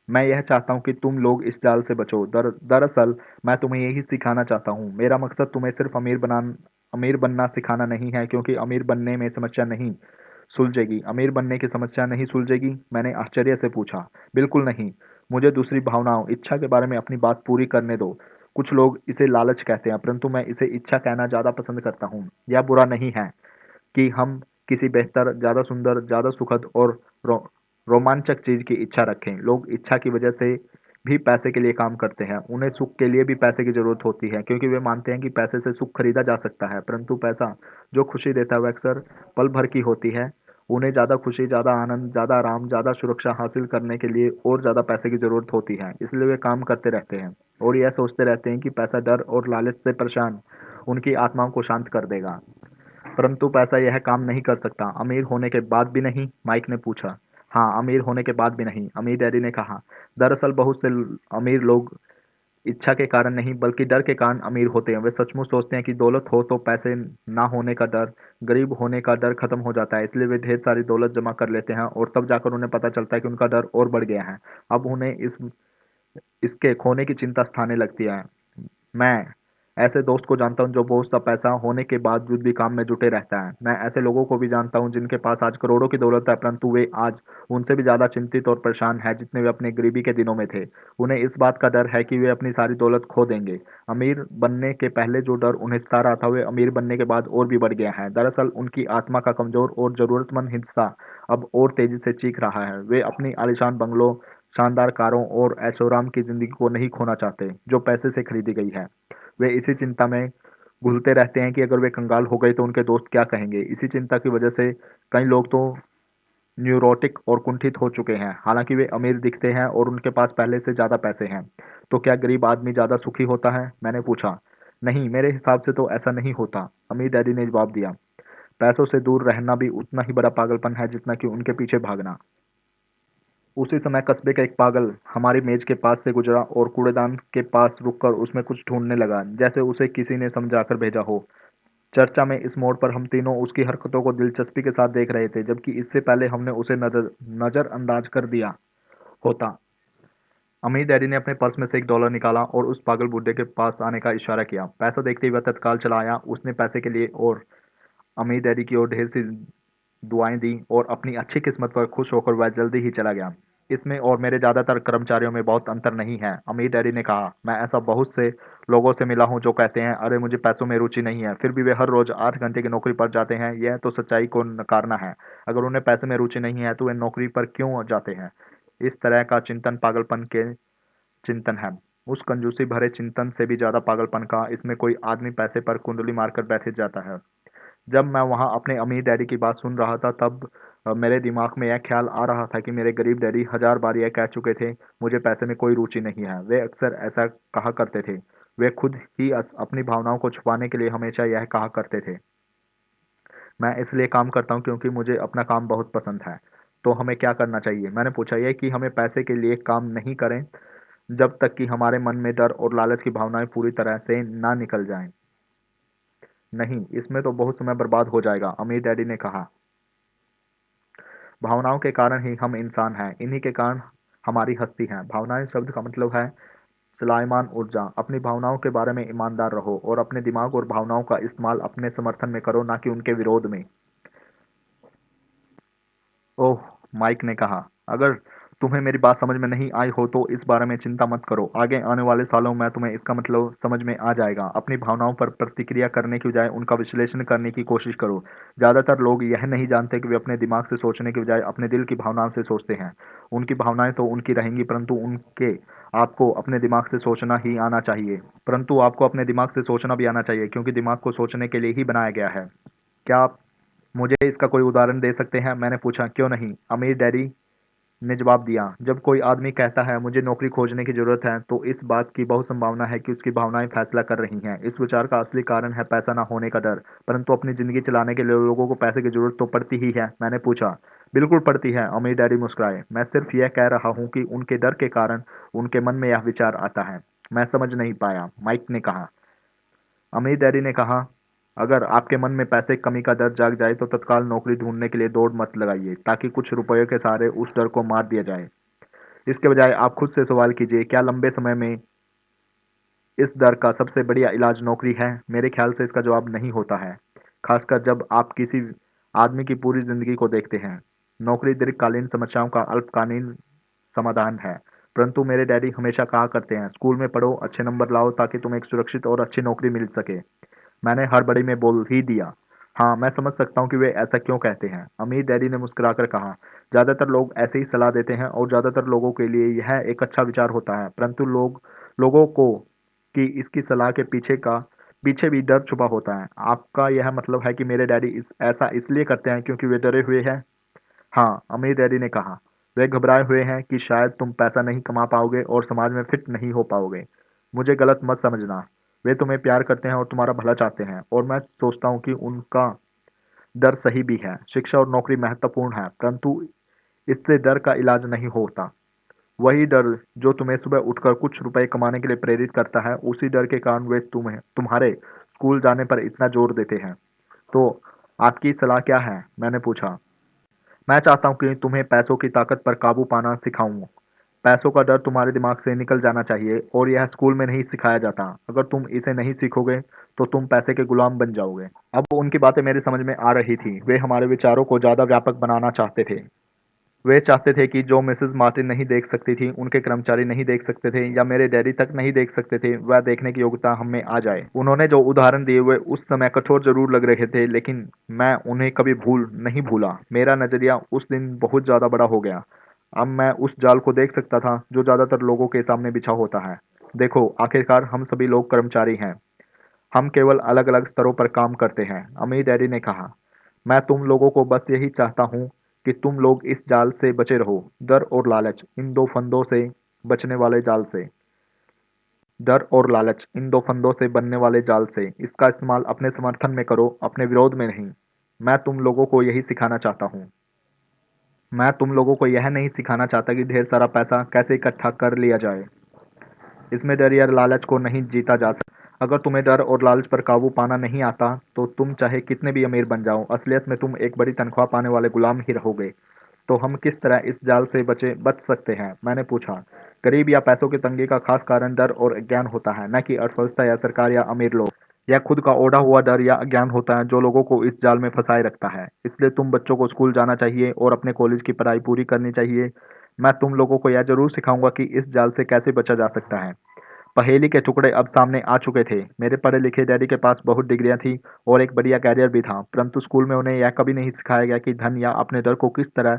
मैं यह चाहता हूँ कि तुम लोग इस जाल से बचो। दरअसल मैं तुम्हें यही सिखाना चाहता हूँ। मेरा मकसद तुम्हें सिर्फ अमीर अमीर बनना सिखाना नहीं है, क्योंकि अमीर बनने में समस्या नहीं सुलझेगी। अमीर बनने की समस्या नहीं सुलझेगी? मैंने आश्चर्य से पूछा। बिल्कुल नहीं। मुझे दूसरी भावनाओं, इच्छा के बारे में अपनी बात पूरी करने दो। कुछ लोग इसे लालच कहते हैं, परंतु मैं इसे इच्छा कहना ज़्यादा पसंद करता हूँ। यह बुरा नहीं है कि हम किसी बेहतर, ज़्यादा सुंदर, ज़्यादा सुखद और रोमांचक चीज़ की इच्छा रखें। लोग इच्छा की वजह से भी पैसे के लिए काम करते हैं। उन्हें सुख के लिए भी पैसे की ज़रूरत होती है, क्योंकि वे मानते हैं कि पैसे से सुख खरीदा जा सकता है। परंतु पैसा जो खुशी देता है वह अक्सर पल भर की होती है। उन्हें ज़्यादा खुशी, ज़्यादा आनंद, ज़्यादा आराम, ज़्यादा सुरक्षा हासिल करने के लिए और ज़्यादा पैसे की ज़रूरत होती है। इसलिए वे काम करते रहते हैं और यह सोचते रहते हैं कि पैसा डर और लालच से परेशान उनकी आत्माओं को शांत कर देगा। परंतु पैसा यह काम नहीं कर सकता। अमीर होने के बाद भी नहीं? माइक ने पूछा। हाँ, अमीर होने के बाद भी नहीं, अमीर डैडी ने कहा। दरअसल बहुत से अमीर लोग इच्छा के कारण नहीं, बल्कि डर के कारण अमीर होते हैं। वे सचमुच सोचते हैं कि दौलत हो तो पैसे ना होने का डर, गरीब होने का डर खत्म हो जाता है। इसलिए वे ढेर सारी दौलत जमा कर लेते हैं और तब जाकर उन्हें पता चलता है कि उनका डर और बढ़ गया है। अब उन्हें इसके खोने की चिंता सताने लगती है। मैं ऐसे दोस्त को जानता हूँ जो बहुत सा पैसा होने के बावजूद भी काम में जुटे रहता है। मैं ऐसे लोगों को भी जानता हूँ जिनके पास आज करोड़ों की दौलत है, परंतु वे आज उनसे भी ज्यादा चिंतित और परेशान हैं जितने वे अपने गरीबी के दिनों में थे। उन्हें इस बात का डर है कि वे अपनी सारी दौलत खो देंगे। अमीर बनने के पहले जो डर उन्हें सता रहा था, वे अमीर बनने के बाद और भी बढ़ गया है। दरअसल उनकी आत्मा का कमजोर और जरूरतमंद हिस्सा अब और तेजी से चीख रहा है। वे अपनी आलीशान बंगलों, शानदार कारों और ऐशोआराम की जिंदगी को नहीं खोना चाहते जो पैसे से खरीदी गई है। वे इसी चिंता में घुलते रहते हैं कि अगर वे कंगाल हो गए तो उनके दोस्त क्या कहेंगे। इसी चिंता की वजह से कई लोग तो न्यूरोटिक और कुंठित हो चुके हैं। हालांकि वे अमीर दिखते हैं और उनके पास पहले से ज्यादा पैसे हैं। तो क्या गरीब आदमी ज्यादा सुखी होता है? मैंने पूछा। नहीं, मेरे हिसाब से तो ऐसा नहीं होता, अमीर डैडी ने जवाब दिया। पैसों से दूर रहना भी उतना ही बड़ा पागलपन है जितना कि उनके पीछे भागना। उसी समय कस्बे का एक पागल हमारी मेज के पास से गुजरा और कूड़ेदान के पास रुककर उसमें कुछ ढूंढने लगा, जैसे उसे किसी ने समझाकर भेजा हो। चर्चा में इस मोड़ पर हम तीनों उसकी हरकतों को दिलचस्पी के साथ देख रहे थे, जबकि इससे पहले हमने उसे नजरअंदाज कर दिया होता। अमीर डैडी ने अपने पर्स में से $1 निकाला और उस पागल बुड्ढे के पास आने का इशारा किया। पैसा देखते ही वह तत्काल चला आया। उसने पैसे के लिए और अमीर डैडी की ओर ढेर सी दुआएं दी और अपनी अच्छी किस्मत पर खुश होकर वह जल्दी ही चला गया। इसमें और मेरे ज्यादातर कर्मचारियों में बहुत अंतर नहीं है, अमीर डैडी ने कहा। मैं ऐसा बहुत से लोगों से मिला हूं जो कहते हैं, अरे मुझे पैसों में रुचि नहीं है, फिर भी वे हर रोज 8 घंटे की नौकरी पर जाते हैं। यह तो सच्चाई को नकारना है। अगर उन्हें पैसे में रुचि नहीं है तो वे नौकरी पर क्यों जाते हैं? इस तरह का चिंतन पागलपन के चिंतन है। उस कंजूसी भरे चिंतन से भी ज्यादा पागलपन का इसमें कोई आदमी पैसे पर कुंडली मारकर बैठ जाता है। जब मैं वहाँ अपने अमीर डैडी की बात सुन रहा था तब मेरे दिमाग में यह ख्याल आ रहा था कि मेरे गरीब डैडी 1000 बार यह कह चुके थे, मुझे पैसे में कोई रुचि नहीं है। वे अक्सर ऐसा कहा करते थे। वे खुद ही अपनी भावनाओं को छुपाने के लिए हमेशा यह कहा करते थे, मैं इसलिए काम करता हूँ क्योंकि मुझे अपना काम बहुत पसंद है। तो हमें क्या करना चाहिए? मैंने पूछा। यह कि हमें पैसे के लिए काम नहीं करें जब तक कि हमारे मन में डर और लालच की भावनाएं पूरी तरह से ना निकल जाएं। नहीं, इसमें तो बहुत समय बर्बाद हो जाएगा, अमीर डैडी ने कहा। भावनाओं के कारण ही हम इंसान हैं, इन्हीं के कारण हमारी हस्ती है। भावनाएं शब्द का मतलब है चलायमान ऊर्जा। अपनी भावनाओं के बारे में ईमानदार रहो और अपने दिमाग और भावनाओं का इस्तेमाल अपने समर्थन में करो, ना कि उनके विरोध में। ओह, माइक ने कहा, अगर तुम्हें मेरी बात समझ में नहीं आई हो तो इस बारे में चिंता मत करो। आगे आने वाले सालों में तुम्हें इसका मतलब समझ में आ जाएगा। अपनी भावनाओं पर प्रतिक्रिया करने की बजाय उनका विश्लेषण करने की कोशिश करो। ज्यादातर लोग यह नहीं जानते कि वे अपने दिमाग से सोचने की बजाय अपने दिल की भावनाओं से सोचते हैं। उनकी भावनाएं तो उनकी रहेंगी, परंतु उनके आपको अपने दिमाग से सोचना ही आना चाहिए। परंतु आपको अपने दिमाग से सोचना भी आना चाहिए, क्योंकि दिमाग को सोचने के लिए ही बनाया गया है। क्या आप मुझे इसका कोई उदाहरण दे सकते हैं? मैंने पूछा। क्यों नहीं, अमीर डैडी ने जवाब दिया। जब कोई आदमी कहता है मुझे नौकरी खोजने की जरूरत है, तो इस बात की बहुत संभावना है कि उसकी भावनाएं फैसला कर रही हैं। इस विचार का असली कारण है पैसा ना होने का डर। परंतु अपनी जिंदगी चलाने के लिए लोगों को पैसे की जरूरत तो पड़ती ही है। मैंने पूछा। बिल्कुल पड़ती है, अमीर डैडी मुस्कुराए। मैं सिर्फ यह कह रहा हूँ कि उनके डर के कारण उनके मन में यह विचार आता है। मैं समझ नहीं पाया, माइक ने कहा। अमीर डैडी ने कहा, अगर आपके मन में पैसे की कमी का डर जाग जाए तो तत्काल नौकरी ढूंढने के लिए दौड़ मत लगाइए ताकि कुछ रुपयों के सहारे उस डर को मार दिया जाए। इसके बजाय आप खुद से सवाल कीजिए, क्या लंबे समय में इस डर का सबसे बढ़िया इलाज नौकरी है? मेरे ख्याल से इसका जवाब नहीं होता है, खासकर जब आप किसी आदमी की पूरी जिंदगी को देखते हैं। नौकरी दीर्घकालीन समस्याओं का अल्पकालीन समाधान है। परंतु मेरे डैडी हमेशा कहा करते हैं, स्कूल में पढ़ो, अच्छे नंबर लाओ ताकि तुम्हें एक सुरक्षित और अच्छी नौकरी मिल सके। मैंने हड़बड़ी में बोल ही दिया, हाँ, मैं समझ सकता हूँ कि वे ऐसा क्यों कहते हैं। अमीर डैडी ने मुस्कुराकर कहा, ज्यादातर लोग ऐसे ही सलाह देते हैं और ज्यादातर लोगों के लिए यह एक अच्छा विचार होता है, परंतु लोगों को कि इसकी सलाह के पीछे भी डर छुपा होता है। आपका यह मतलब है कि मेरे डैडी ऐसा इसलिए करते हैं क्योंकि वे डरे हुए हैं? हाँ, अमीर डैडी ने कहा, वे घबराए हुए हैं कि शायद तुम पैसा नहीं कमा पाओगे और समाज में फिट नहीं हो पाओगे। मुझे गलत मत समझना, वे तुम्हें प्यार करते हैं और तुम्हारा भला चाहते हैं, और मैं सोचता हूँ कि उनका डर सही भी है। शिक्षा और नौकरी महत्वपूर्ण है, परंतु इससे डर का इलाज नहीं होता। वही डर जो तुम्हें सुबह उठकर कुछ रुपए कमाने के लिए प्रेरित करता है, उसी डर के कारण वे तुम्हारे स्कूल जाने पर इतना जोर देते हैं। तो आपकी सलाह क्या है? मैंने पूछा। मैं चाहता हूँ कि तुम्हें पैसों की ताकत पर काबू पाना सिखाऊं। पैसों का डर तुम्हारे दिमाग से निकल जाना चाहिए, और यह स्कूल में नहीं सिखाया जाता। अगर तुम इसे नहीं सीखोगे तो तुम पैसे के गुलाम बन जाओगे। अब उनकी बातें मेरे समझ में आ रही थी। वे हमारे विचारों को ज्यादा व्यापक बनाना चाहते थे। वे चाहते थे कि जो मिसेस मार्टिन नहीं देख सकती थी, उनके कर्मचारी नहीं देख सकते थे, या मेरे डैडी तक नहीं देख सकते थे, वह देखने की योग्यता हम में आ जाए। उन्होंने जो उदाहरण दिए वे उस समय कठोर जरूर लग रहे थे, लेकिन मैं उन्हें कभी नहीं भूला। मेरा नजरिया उस दिन बहुत ज्यादा बड़ा हो गया। अब मैं उस जाल को देख सकता था जो ज्यादातर लोगों के सामने बिछा होता है। देखो, आखिरकार हम सभी लोग कर्मचारी हैं। हम केवल अलग अलग स्तरों पर काम करते हैं। अमीर डैडी ने कहा, मैं तुम लोगों को बस यही चाहता हूँ कि तुम लोग इस जाल से बचे रहो, डर और लालच, इन दो फंदों से बचने वाले जाल से। डर और लालच, इन दो फंदों से बनने वाले जाल से। इसका इस्तेमाल अपने समर्थन में करो, अपने विरोध में नहीं। मैं तुम लोगों को यही सिखाना चाहता हूँ। मैं तुम लोगों को यह नहीं सिखाना चाहता कि ढेर सारा पैसा कैसे इकट्ठा कर लिया जाए। इसमें डर या लालच को नहीं जीता जा सकता। अगर तुम्हें डर और लालच पर काबू पाना नहीं आता तो तुम चाहे कितने भी अमीर बन जाओ, असलियत में तुम एक बड़ी तनख्वाह पाने वाले गुलाम ही रहोगे। तो हम किस तरह इस जाल से बच सकते हैं? मैंने पूछा। गरीब या पैसों की तंगी का खास कारण डर और अज्ञान होता है, न कि अर्थव्यवस्था या सरकार या अमीर लोग। यह खुद का ओढ़ा हुआ डर या अज्ञान होता है जो लोगों को इस जाल में फंसाए रखता है। इसलिए तुम बच्चों को स्कूल जाना चाहिए और अपने कॉलेज की पढ़ाई पूरी करनी चाहिए। मैं तुम लोगों को यह जरूर सिखाऊंगा कि इस जाल से कैसे बचा जा सकता है। पहेली के टुकड़े अब सामने आ चुके थे। मेरे पढ़े लिखे डैडी के पास बहुत डिग्रियां थी और एक बढ़िया कैरियर भी था, परंतु स्कूल में उन्हें यह कभी नहीं सिखाया गया कि धन या अपने डर को किस तरह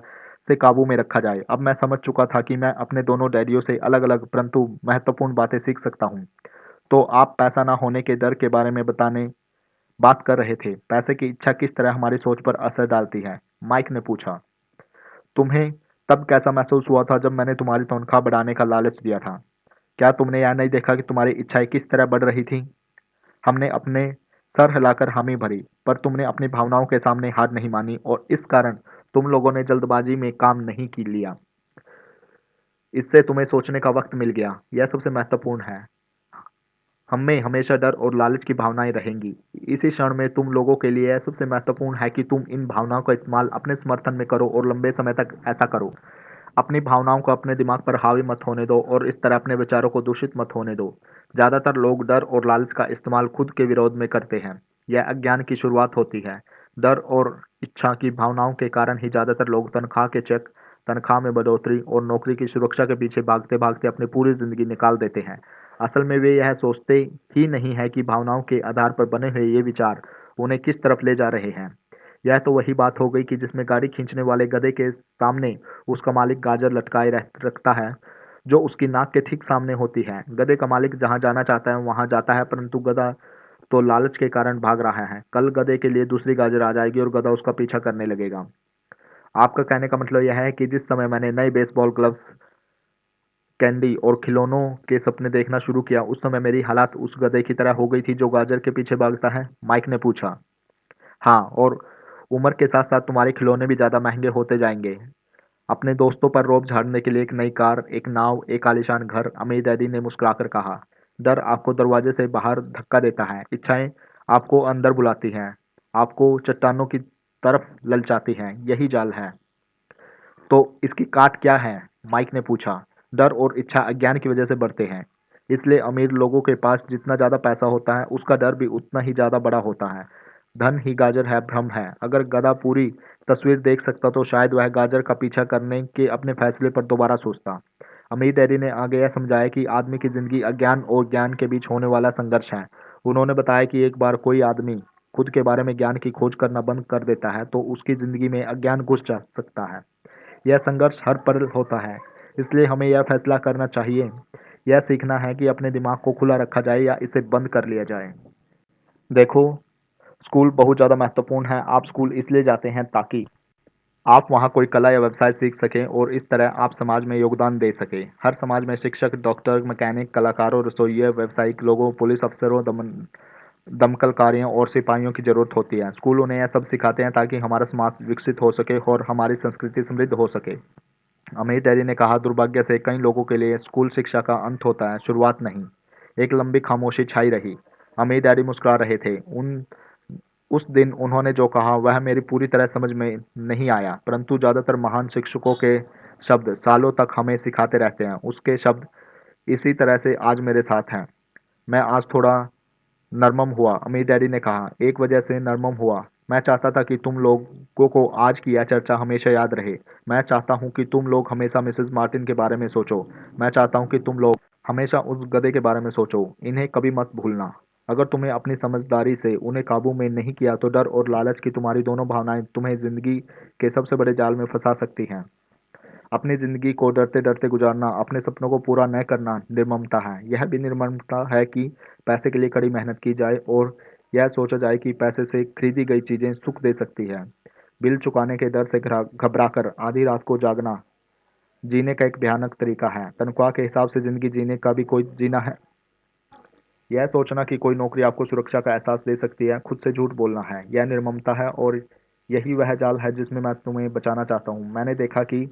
से काबू में रखा जाए। अब मैं समझ चुका था कि मैं अपने दोनों डैडियों से अलग अलग परंतु महत्वपूर्ण बातें सीख सकता हूँ। तो आप पैसा ना होने के डर के बारे में बताने बात कर रहे थे। पैसे की इच्छा किस तरह हमारी सोच पर असर डालती है? माइक ने पूछा। तुम्हें तब कैसा महसूस हुआ था जब मैंने तुम्हारी तनख्वाह बढ़ाने का लालच दिया था? क्या तुमने यह नहीं देखा कि तुम्हारी इच्छाएं किस तरह बढ़ रही थी? हमने अपने सर हिलाकर हामी भरी, पर तुमने अपनी भावनाओं के सामने हार नहीं मानी, और इस कारण तुम लोगों ने जल्दबाजी में काम नहीं की लिया। इससे तुम्हें सोचने का वक्त मिल गया। यह सबसे महत्वपूर्ण है। हम में हमेशा डर और लालच की भावनाएं रहेंगी। इसी क्षण में तुम लोगों के लिए यह सबसे महत्वपूर्ण है कि तुम इन भावनाओं का इस्तेमाल अपने समर्थन में करो और लंबे समय तक ऐसा करो। अपनी भावनाओं को अपने दिमाग पर हावी मत होने दो और इस तरह अपने विचारों को दूषित मत होने दो। ज्यादातर लोग डर और लालच का इस्तेमाल खुद के विरोध में करते हैं। यह अज्ञान की शुरुआत होती है। डर और इच्छा की भावनाओं के कारण ही ज्यादातर लोग तनख्वाह के चेक, तनख्वाह में बढ़ोतरी और नौकरी की सुरक्षा के पीछे भागते भागते अपनी पूरी जिंदगी निकाल देते हैं। असल में वे यह सोचते ही नहीं है कि भावनाओं के आधार पर बने हुए ये विचार उन्हें किस तरफ ले जा रहे हैं। यह तो वही बात हो गई कि जिसमें गाड़ी खींचने वाले गधे के सामने उसका मालिक गाजर लटकाए रखता है जो उसकी नाक के ठीक सामने होती है। गधे का मालिक जहां जाना चाहता है वहां जाता है, परंतु गधा तो लालच के कारण भाग रहा है। कल गधे के लिए दूसरी गाजर आ जाएगी और गधा उसका पीछा करने लगेगा। आपका कहने का मतलब यह है कि जिस समय मैंने नए बेसबॉल ग्लव्स, कैंडी और खिलौनों के सपने देखना शुरू किया, उस समय मेरी हालत उस गधे की तरह हो गई थी जो गाजर के पीछे भागता है? माइक ने पूछा। हाँ, और उम्र के साथ साथ तुम्हारे खिलौने भी ज्यादा महंगे होते जाएंगे। अपने दोस्तों पर रोब झाड़ने के लिए एक नई कार, एक नाव, एक आलीशान घर, अमीर डैडी ने मुस्कुराकर कहा। डर आपको दरवाजे से बाहर धक्का देता है। इच्छाएं आपको अंदर बुलाती हैं, आपको चट्टानों की तरफ ललचाती हैं। यही जाल है। तो इसकी काट क्या है? माइक ने पूछा। डर और इच्छा अज्ञान की वजह से बढ़ते हैं। इसलिए अमीर लोगों के पास जितना ज़्यादा पैसा होता है, उसका डर भी उतना ही ज़्यादा बड़ा होता है। धन ही गाजर है, भ्रम है। अगर गधा पूरी तस्वीर देख सकता तो शायद वह गाजर का पीछा करने के अपने फैसले पर दोबारा सोचता। अमीर डैडी ने आगे यह समझाया कि आदमी की जिंदगी अज्ञान और ज्ञान के बीच होने वाला संघर्ष है। उन्होंने बताया कि एक बार कोई आदमी खुद के बारे में ज्ञान की खोज करना बंद कर देता है तो उसकी जिंदगी में अज्ञान घुस जा सकता है। यह संघर्ष हर पल होता है, इसलिए हमें यह फैसला करना चाहिए, यह सीखना है कि अपने दिमाग को खुला रखा जाए या इसे बंद कर लिया जाए। देखो, स्कूल बहुत ज़्यादा महत्वपूर्ण है। आप स्कूल इसलिए जाते हैं ताकि आप वहाँ कोई कला या व्यवसाय सीख सकें और इस तरह आप समाज में योगदान दे सकें। हर समाज में शिक्षक, डॉक्टर, मैकेनिक, कलाकारों, रसोइये, व्यावसायिक लोगों, पुलिस अफसरों, दमकलकारियों और सिपाहियों की जरूरत होती है। स्कूल उन्हें यह सब सिखाते हैं ताकि हमारा समाज विकसित हो सके और हमारी संस्कृति समृद्ध हो सके। अमित डैडी ने कहा, दुर्भाग्य से कई लोगों के लिए स्कूल शिक्षा का अंत होता है, शुरुआत नहीं। एक लंबी खामोशी छाई रही। अमित डैडी मुस्कुरा रहे थे। उस दिन उन्होंने जो कहा वह मेरी पूरी तरह समझ में नहीं आया, परंतु ज्यादातर महान शिक्षकों के शब्द सालों तक हमें सिखाते रहते हैं। उसके शब्द इसी तरह से आज मेरे साथ हैं। मैं आज थोड़ा नरमम हुआ, अमीर डैडी ने कहा। एक वजह से नरमम हुआ। मैं चाहता था कि तुम लोगों को आज की यह चर्चा हमेशा याद रहे। मैं चाहता हूँ कि तुम लोग हमेशा मिसेस मार्टिन के बारे में सोचो। मैं चाहता हूँ कि तुम लोग हमेशा उस गधे के बारे में सोचो। इन्हें कभी मत भूलना। अगर तुम्हें अपनी समझदारी से उन्हें काबू में नहीं किया तो डर और लालच की तुम्हारी दोनों भावनाएं तुम्हें जिंदगी के सबसे बड़े जाल में फंसा सकती हैं। अपनी जिंदगी को डरते डरते गुजारना, अपने सपनों को पूरा न करना निर्ममता है। यह भी निर्ममता है कि पैसे के लिए कड़ी मेहनत की जाए और यह सोचा जाए कि पैसे से खरीदी गई चीजें सुख दे सकती है। बिल चुकाने के डर से घबराकर आधी रात को जागना जीने का एक भयानक तरीका है। तनख्वाह के हिसाब से जिंदगी जीने का भी कोई जीना है। यह सोचना कि कोई नौकरी आपको सुरक्षा का एहसास दे सकती है, खुद से झूठ बोलना है। यह निर्ममता है और यही वह जाल है जिसमें मैं तुम्हें बचाना चाहता हूँ। मैंने देखा कि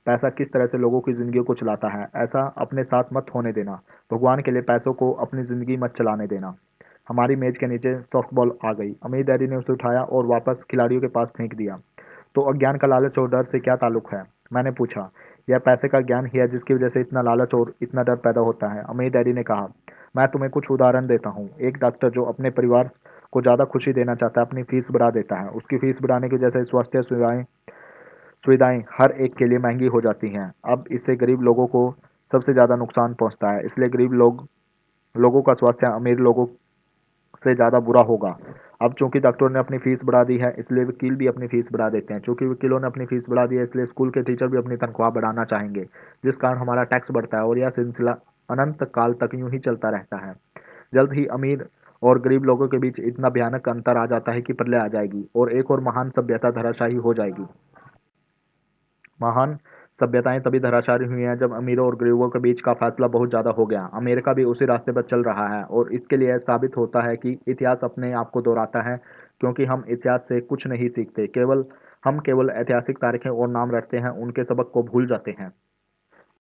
पैसा किस तरह से लोगों की जिंदगी को चलाता है। ऐसा अपने साथ मत होने देना। भगवान के लिए पैसों को अपनी जिंदगी मत चलाने देना। हमारी मेज के नीचे सॉफ्टबॉल आ गई। अमीर डैडी ने उसे उठाया और वापस खिलाड़ियों के पास फेंक दिया। तो अज्ञान का लालच और डर से क्या ताल्लुक है, मैंने पूछा। यह पैसे का ज्ञान ही है जिसकी वजह से इतना लालच और इतना डर पैदा होता है, अमीर डैडी ने कहा। मैं तुम्हें कुछ उदाहरण देता हूँ। एक डॉक्टर जो अपने परिवार को ज्यादा खुशी देना चाहता है अपनी फीस बढ़ा देता है। उसकी फीस बढ़ाने की वजह से स्वास्थ्य सुविधाएं हर एक के लिए महंगी हो जाती हैं। अब इससे गरीब लोगों को सबसे ज्यादा नुकसान पहुंचता है। इसलिए गरीब लोगों का स्वास्थ्य अमीर लोगों से ज्यादा बुरा होगा। अब चूंकि डॉक्टर ने अपनी फीस बढ़ा दी है इसलिए वकील भी अपनी फीस बढ़ा देते हैं। चूंकि वकीलों ने अपनी फीस बढ़ा दी है इसलिए स्कूल के टीचर भी अपनी तनख्वाह बढ़ाना चाहेंगे, जिस कारण हमारा टैक्स बढ़ता है और यह सिलसिला अनंत काल तक यूं ही चलता रहता है। जल्द ही अमीर और गरीब लोगों के बीच इतना भयानक अंतर आ जाता है कि प्रलय आ जाएगी और एक और महान सभ्यता धराशायी हो जाएगी। महान सभ्यताएं तभी धराशायी हुई हैं जब अमीरों और गरीबों के बीच का फासला बहुत ज्यादा हो गया। अमेरिका भी उसी रास्ते पर चल रहा है और इसके लिए साबित होता है कि इतिहास अपने आप को दोहराता है, क्योंकि हम इतिहास से कुछ नहीं सीखते। हम केवल ऐतिहासिक तारीखें और नाम रटते हैं, उनके सबक को भूल जाते हैं।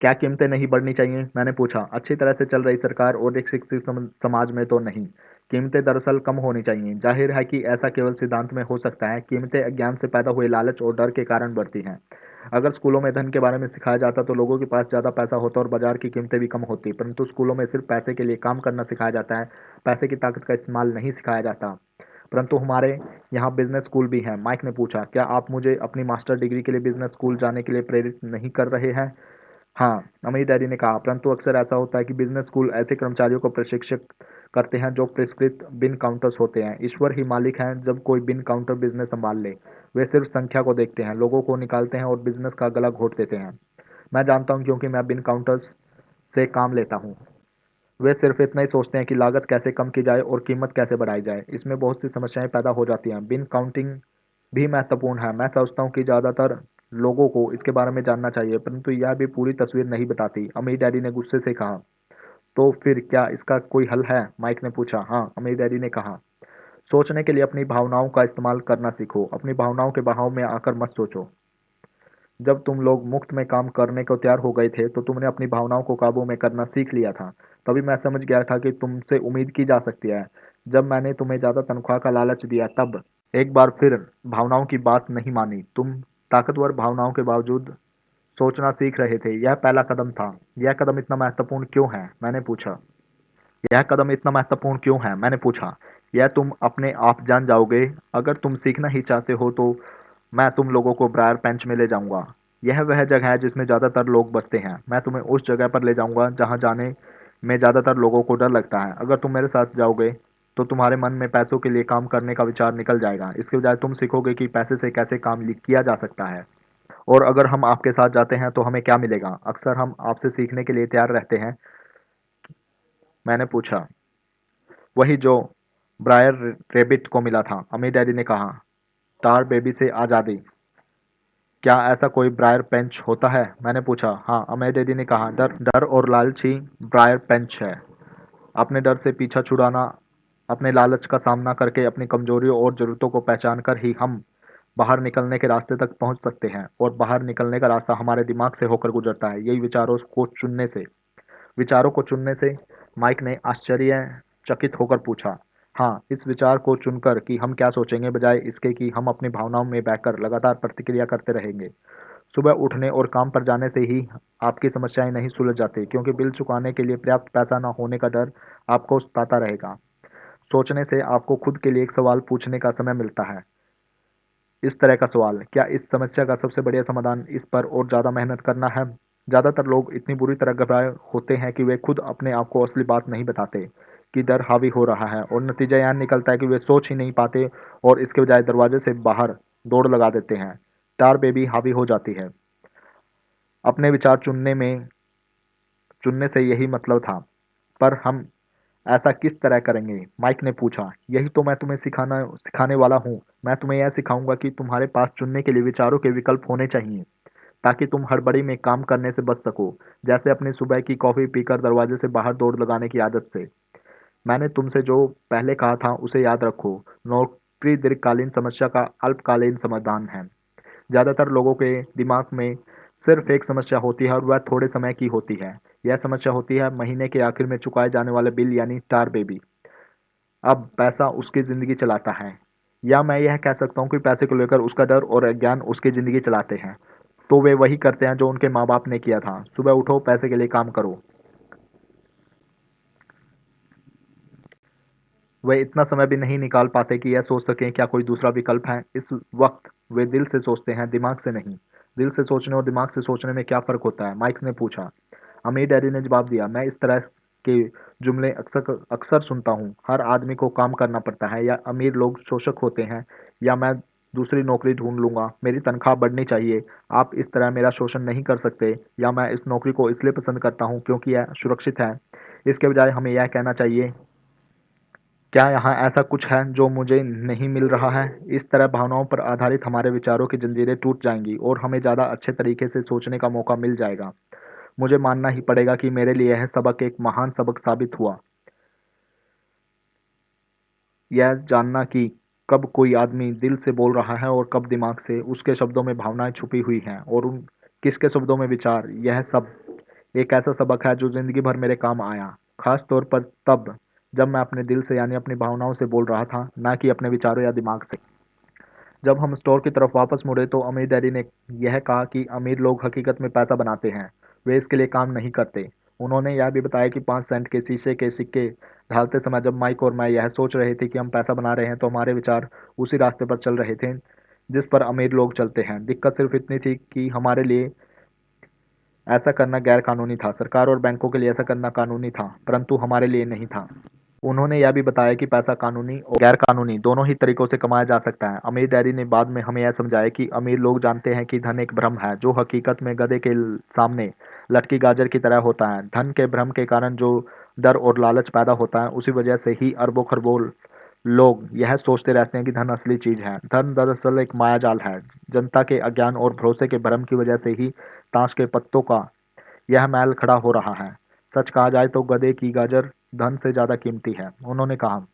क्या कीमतें नहीं बढ़नी चाहिए, मैंने पूछा। अच्छी तरह से चल रही सरकार और एक शिक्षित समाज में तो नहीं। कीमतें दरअसल कम होनी चाहिए। जाहिर है कि ऐसा केवल सिद्धांत में हो सकता है। कीमतें अज्ञान से पैदा हुए लालच और डर के कारण बढ़ती हैं। अगर स्कूलों में धन के बारे में सिखाया जाता तो लोगों के पास ज्यादा पैसा होता और बाजार की कीमतें भी कम होती, परंतु स्कूलों में सिर्फ पैसे के लिए काम करना सिखाया जाता है, पैसे की ताकत का इस्तेमाल नहीं सिखाया जाता। परंतु हमारे यहाँ बिजनेस स्कूल भी है, माइक ने पूछा। क्या आप मुझे अपनी मास्टर डिग्री के लिए बिजनेस स्कूल जाने के लिए प्रेरित नहीं कर रहे हैं? हाँ, अमीर डैडी ने कहा, परंतु अक्सर ऐसा होता है कि बिजनेस स्कूल ऐसे कर्मचारियों को प्रशिक्षित करते हैं जो पुरस्कृत बिन काउंटर्स होते हैं। ईश्वर ही मालिक हैं जब कोई बिन काउंटर बिजनेस संभाल ले। वे सिर्फ संख्या को देखते हैं, लोगों को निकालते हैं और बिजनेस का गला घोट देते हैं। मैं जानता हूँ क्योंकि मैं बिन काउंटर्स से काम लेता हूँ। वे सिर्फ इतना ही सोचते हैं कि लागत कैसे कम की जाए और कीमत कैसे बढ़ाई जाए। इसमें बहुत सी समस्याएं पैदा हो जाती हैं। बिन काउंटिंग भी महत्वपूर्ण है। मैं समझता हूँ कि ज़्यादातर लोगों को इसके बारे में जानना चाहिए, परंतु यह भी पूरी तस्वीर नहीं बताती, अमीर डैडी ने गुस्से से कहा। तो फिर क्या इसका कोई हल है, माइक ने पूछा। हाँ, अमीर डैडी ने कहा। सोचने के लिए अपनी भावनाओं का इस्तेमाल करना सीखो। अपनी भावनाओं के बहाव में आकर मत सोचो। जब तुम लोग मुफ्त में काम करने को तैयार हो गए थे तो तुमने अपनी भावनाओं को काबू में करना सीख लिया था। तभी मैं समझ गया था कि तुमसे उम्मीद की जा सकती है। जब मैंने तुम्हें ज्यादा तनख्वाह का लालच दिया तब एक बार फिर भावनाओं की बात नहीं मानी। तुम ताकतवर भावनाओं के बावजूद सोचना सीख रहे थे। यह पहला कदम था। यह कदम इतना महत्वपूर्ण क्यों है, मैंने पूछा। यह कदम इतना महत्वपूर्ण क्यों है? मैंने पूछा। यह तुम अपने आप जान जाओगे। अगर तुम सीखना ही चाहते हो तो मैं तुम लोगों को ब्रायर पेंच में ले जाऊंगा। यह वह जगह है जिसमें ज्यादातर लोग बसते हैं। मैं तुम्हें उस जगह पर ले जाऊंगा जहां जाने में ज्यादातर लोगों को डर लगता है। अगर तुम मेरे साथ जाओगे तो तुम्हारे मन में पैसों के लिए काम करने का विचार निकल जाएगा। इसके बजाय तुम सीखोगे कि पैसे से कैसे काम किया जा सकता है। और अगर हम आपके साथ जाते हैं तो हमें क्या मिलेगा? अक्सर हम आपसे सीखने के लिए तैयार रहते हैं। मैंने पूछा। वही जो ब्रायर रेबिट को मिला था, अमीर डैडी ने कहा। टार बेबी से आज़ादी। क्या ऐसा कोई ब्रायर पेंच होता है? मैंने पूछा। हाँ, अमीर डैडी ने कहा। डर डर और लालच ही ब्रायर पेंच है। अपने डर से पीछा छुड़ाना, अपने लालच का सामना करके अपनी कमजोरियों और जरूरतों को पहचान कर ही हम बाहर निकलने के रास्ते तक पहुंच सकते हैं। और बाहर निकलने का रास्ता हमारे दिमाग से होकर गुजरता है। यही विचारों को चुनने से माइक ने आश्चर्यचकित होकर पूछा। हाँ, इस विचार को चुनकर कि हम क्या सोचेंगे, बजाय इसके कि हम अपनी भावनाओं में बहकर लगातार प्रतिक्रिया करते रहेंगे। सुबह उठने और काम पर जाने से ही आपकी समस्याएं नहीं सुलझ जाती, क्योंकि बिल चुकाने के लिए पर्याप्त पैसा न होने का डर आपको सताता रहेगा। सोचने से आपको खुद के लिए एक सवाल पूछने का समय मिलता है। इस तरह का सवाल, क्या इस समस्या का सबसे बढ़िया समाधान इस पर और ज़्यादा मेहनत करना है? ज़्यादातर लोग इतनी बुरी तरह घबराए होते हैं कि वे खुद अपने आप को असली बात नहीं बताते कि डर हावी हो रहा है, और नतीजा यह निकलता है कि वे सोच ही नहीं पाते और इसके बजाय दरवाजे से बाहर दौड़ लगा देते हैं। टार बेबी हावी हो जाती है। अपने विचार चुनने से यही मतलब था। पर हम ऐसा किस तरह करेंगे? माइक ने पूछा। यही तो मैं तुम्हें सिखाने वाला हूँ। मैं तुम्हें यह सिखाऊंगा कि तुम्हारे पास चुनने के लिए विचारों के विकल्प होने चाहिए, ताकि तुम हड़बड़ी में काम करने से बच सको। जैसे अपनी सुबह की कॉफी पीकर दरवाजे से बाहर दौड़ लगाने की आदत से। मैंने तुमसे जो पहले कहा था उसे याद रखो। नौकरी दीर्घकालीन समस्या का अल्पकालीन समाधान है। ज्यादातर लोगों के दिमाग में सिर्फ एक समस्या होती है और वह थोड़े समय की होती है। यह समस्या होती है महीने के आखिर में चुकाए जाने वाले बिल, यानी स्टार बेबी। अब पैसा उसकी जिंदगी चलाता है, या मैं यह कह सकता हूँ कि पैसे को लेकर उसका डर और अज्ञान उसकी जिंदगी चलाते हैं। तो वे वही करते हैं जो उनके माँ बाप ने किया था। सुबह उठो, पैसे के लिए काम करो। वे इतना समय भी नहीं निकाल पाते कि यह सोच सकें क्या कोई दूसरा विकल्प है। इस वक्त वे दिल से सोचते हैं, दिमाग से नहीं। दिल से सोचने और दिमाग से सोचने में क्या फर्क होता है? माइक ने पूछा। अमीर डैडी ने जवाब दिया। मैं इस तरह के जुमले अक्सर अक्सर सुनता हूँ। हर आदमी को काम करना पड़ता है, या अमीर लोग शोषक होते हैं, या मैं दूसरी नौकरी ढूंढ लूंगा, मेरी तनख्वाह बढ़नी चाहिए, आप इस तरह मेरा शोषण नहीं कर सकते, या मैं इस नौकरी को इसलिए पसंद करता हूँ क्योंकि यह सुरक्षित है। इसके बजाय हमें यह कहना चाहिए, क्या यहाँ ऐसा कुछ है जो मुझे नहीं मिल रहा है? इस तरह भावनाओं पर आधारित हमारे विचारों की जंजीरें टूट जाएंगी और हमें ज़्यादा अच्छे तरीके से सोचने का मौका मिल जाएगा। मुझे मानना ही पड़ेगा कि मेरे लिए यह सबक एक महान सबक साबित हुआ। यह जानना कि कब कोई आदमी दिल से बोल रहा है और कब दिमाग से, उसके शब्दों में भावनाएं छुपी हुई हैं और उन किसके शब्दों में विचार, यह सब एक ऐसा सबक है जो जिंदगी भर मेरे काम आया। खास तौर पर तब जब मैं अपने दिल से, यानी अपनी भावनाओं से बोल रहा था, ना कि अपने विचारों या दिमाग से। जब हम स्टोर की तरफ वापस मुड़े तो अमीर डैडी ने यह कहा कि अमीर लोग हकीकत में पैसा बनाते हैं, वे इसके लिए काम नहीं करते। उन्होंने यह भी बताया कि 5 सेंट के शीशे के सिक्के ढालते समय जब माइक और मैं यह सोच रहे थे कि हम पैसा बना रहे हैं, तो हमारे विचार उसी रास्ते पर चल रहे थे जिस पर अमीर लोग चलते हैं। दिक्कत सिर्फ इतनी थी कि हमारे लिए ऐसा करना गैर कानूनी था। सरकार और बैंकों के लिए ऐसा करना कानूनी था, परंतु हमारे लिए नहीं था। उन्होंने यह भी बताया कि पैसा कानूनी और गैर कानूनी दोनों ही तरीकों से कमाया जा सकता है। अमीर डैडी ने बाद में हमें यह समझाया कि अमीर लोग जानते हैं कि धन एक भ्रम है, जो हकीकत में गधे के सामने लटकी गाजर की तरह होता है। धन के भ्रम के कारण जो डर और लालच पैदा होता है, उसी वजह से ही अरबों खरबों लोग यह सोचते रहते हैं कि धन असली चीज है। धन दरअसल एक मायाजाल है। जनता के अज्ञान और भरोसे के भ्रम की वजह से ही ताश के पत्तों का यह महल खड़ा हो रहा है। सच कहा जाए तो गधे की गाजर धन से ज्यादा कीमती है। उन्होंने कहा।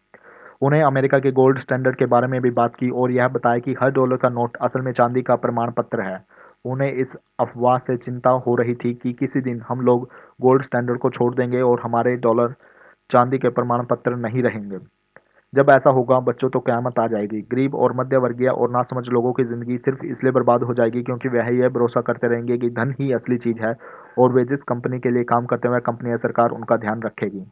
उन्हें अमेरिका के गोल्ड स्टैंडर्ड के बारे में भी बात की और यह बताया कि हर डॉलर का नोट असल में चांदी का प्रमाण पत्र है। उन्हें इस अफवाह से चिंता हो रही थी कि किसी दिन हम लोग गोल्ड स्टैंडर्ड को छोड़ देंगे और हमारे डॉलर चांदी के प्रमाण पत्र नहीं रहेंगे। जब ऐसा होगा बच्चों तो क़यामत आ जाएगी। गरीब और मध्य वर्गीय और नासमझ लोगों की जिंदगी सिर्फ इसलिए बर्बाद हो जाएगी क्योंकि वह यह भरोसा करते रहेंगे कि धन ही असली चीज है और वे जिस कंपनी के लिए काम करते हैं वह कंपनी या सरकार उनका ध्यान रखेगी।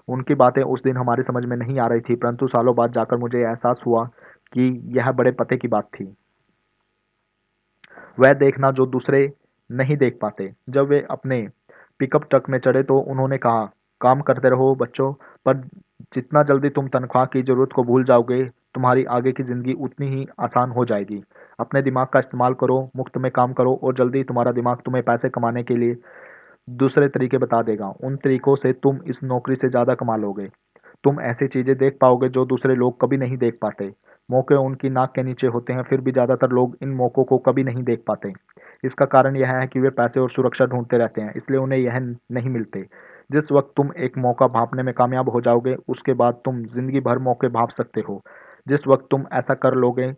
उनकी बातें उस दिन हमारी समझ में नहीं आ रही थी, परंतु सालों बाद जाकर मुझे एहसास हुआ कि यह बड़े पते की बात थी। वह देखना जो दूसरे नहीं देख पाते। जब वे अपने पिकअप ट्रक में चढ़े तो उन्होंने कहा, काम करते रहो बच्चों, पर जितना जल्दी तुम तनख्वाह की जरूरत को भूल जाओगे, तुम्हारी आगे की जिंदगी उतनी ही आसान हो जाएगी। अपने दिमाग का इस्तेमाल करो, मुफ्त में काम करो और जल्दी तुम्हारा दिमाग तुम्हें पैसे कमाने के लिए दूसरे तरीके बता देगा। उन तरीकों से तुम इस नौकरी से ज्यादा कमा लोगे। तुम ऐसी चीजें देख पाओगे जो दूसरे लोग कभी नहीं देख पाते। मौके उनकी नाक के नीचे होते हैं, फिर भी ज्यादातर लोग इन मौकों को कभी नहीं देख पाते। इसका कारण यह है कि वे पैसे और सुरक्षा ढूंढते रहते हैं, इसलिए उन्हें यह नहीं मिलते। जिस वक्त तुम एक मौका भांपने में कामयाब हो जाओगे, उसके बाद तुम जिंदगी भर मौके भांप सकते हो। जिस वक्त तुम ऐसा कर लोगे,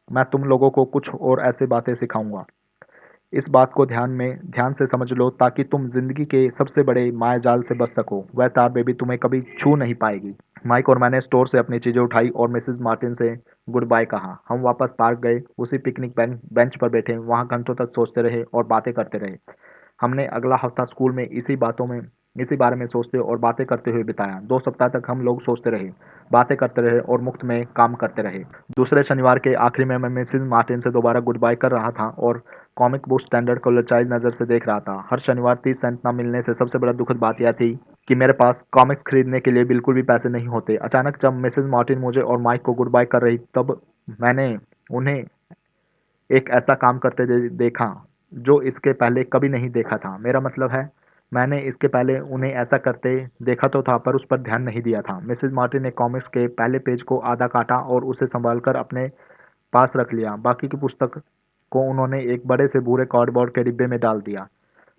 मैं तुम लोगों को कुछ और ऐसे बातें सिखाऊंगा। इस बात को ध्यान से समझ लो, ताकि तुम जिंदगी के सबसे बड़े मायाजाल से बच सको। वह तार बेबी तुम्हें कभी छू नहीं पाएगी। माइक और मैंने स्टोर से अपनी चीजें उठाई और मिसेस मार्टिन से गुड बाय कहा। हम वापस पार्क गए, उसी पिकनिक बेंच पर बैठे वहां घंटों तक सोचते रहे और बातें करते रहे। हमने अगला हफ्ता स्कूल में इसी बारे में सोचते और बातें करते हुए बिताया। 2 सप्ताह तक हम लोग सोचते रहे, बातें करते रहे और मुफ्त में काम करते रहे। दूसरे शनिवार के आखिरी में मैं मिसेस मार्टिन से दोबारा गुड बाय कर रहा था और कॉमिक बुक स्टैंडर्ड को ललचाई नजर से देख रहा था। हर शनिवार 30 सेंट न मिलने से सबसे बड़ा दुखद बात यह थी कि मेरे पास कॉमिक्स खरीदने के लिए बिल्कुल भी पैसे नहीं होते। अचानक जब मिसेस मार्टिन मुझे और माइक को गुड बाय कर रही, तब मैंने उन्हें एक ऐसा काम करते देखा जो इसके पहले कभी नहीं देखा था। मेरा मतलब है, मैंने इसके पहले उन्हें ऐसा करते देखा तो था, पर उस पर ध्यान नहीं दिया था। मिसेस मार्टिन ने कॉमिक्स के पहले पेज को आधा काटा और उसे संभालकर अपने पास रख लिया। बाकी की पुस्तक को उन्होंने एक बड़े से भूरे कार्डबोर्ड के डिब्बे में डाल दिया।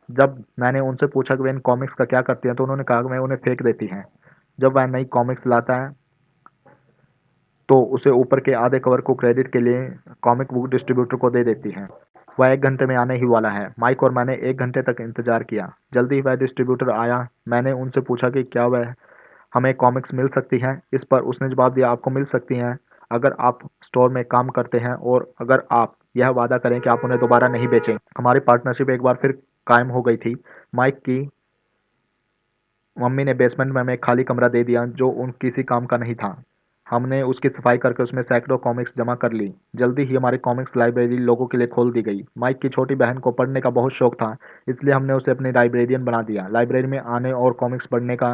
जब मैंने उनसे पूछा कि वे इन कॉमिक्स का क्या करती हैं, तो उन्होंने कहा कि मैं उन्हें फेंक देती हैं। जब वह नई कॉमिक्स लाता है तो उसे ऊपर के आधे कवर को क्रेडिट के लिए कॉमिक बुक डिस्ट्रीब्यूटर को दे देती हैं। वह 1 घंटे में आने ही वाला है। माइक और मैंने 1 घंटे तक इंतजार किया। जल्दी ही वह डिस्ट्रीब्यूटर आया। मैंने उनसे पूछा कि क्या वह हमें कॉमिक्स मिल सकती हैं। इस पर उसने जवाब दिया, आपको मिल सकती हैं अगर आप स्टोर में काम करते हैं और अगर आप यह वादा करें कि आप उन्हें दोबारा नहीं बेचेंगे। हमारी पार्टनरशिप एक बार फिर कायम हो गई थी। माइक की मम्मी ने बेसमेंट में हमें एक खाली कमरा दे दिया जो उन किसी काम का नहीं था। हमने उसकी सफाई करके उसमें सैकड़ों कॉमिक्स जमा कर ली। जल्दी ही हमारी कॉमिक्स लाइब्रेरी लोगों के लिए खोल दी गई। माइक की छोटी बहन को पढ़ने का बहुत शौक था, इसलिए हमने उसे अपनी लाइब्रेरियन बना दिया। लाइब्रेरी में आने और कॉमिक्स पढ़ने का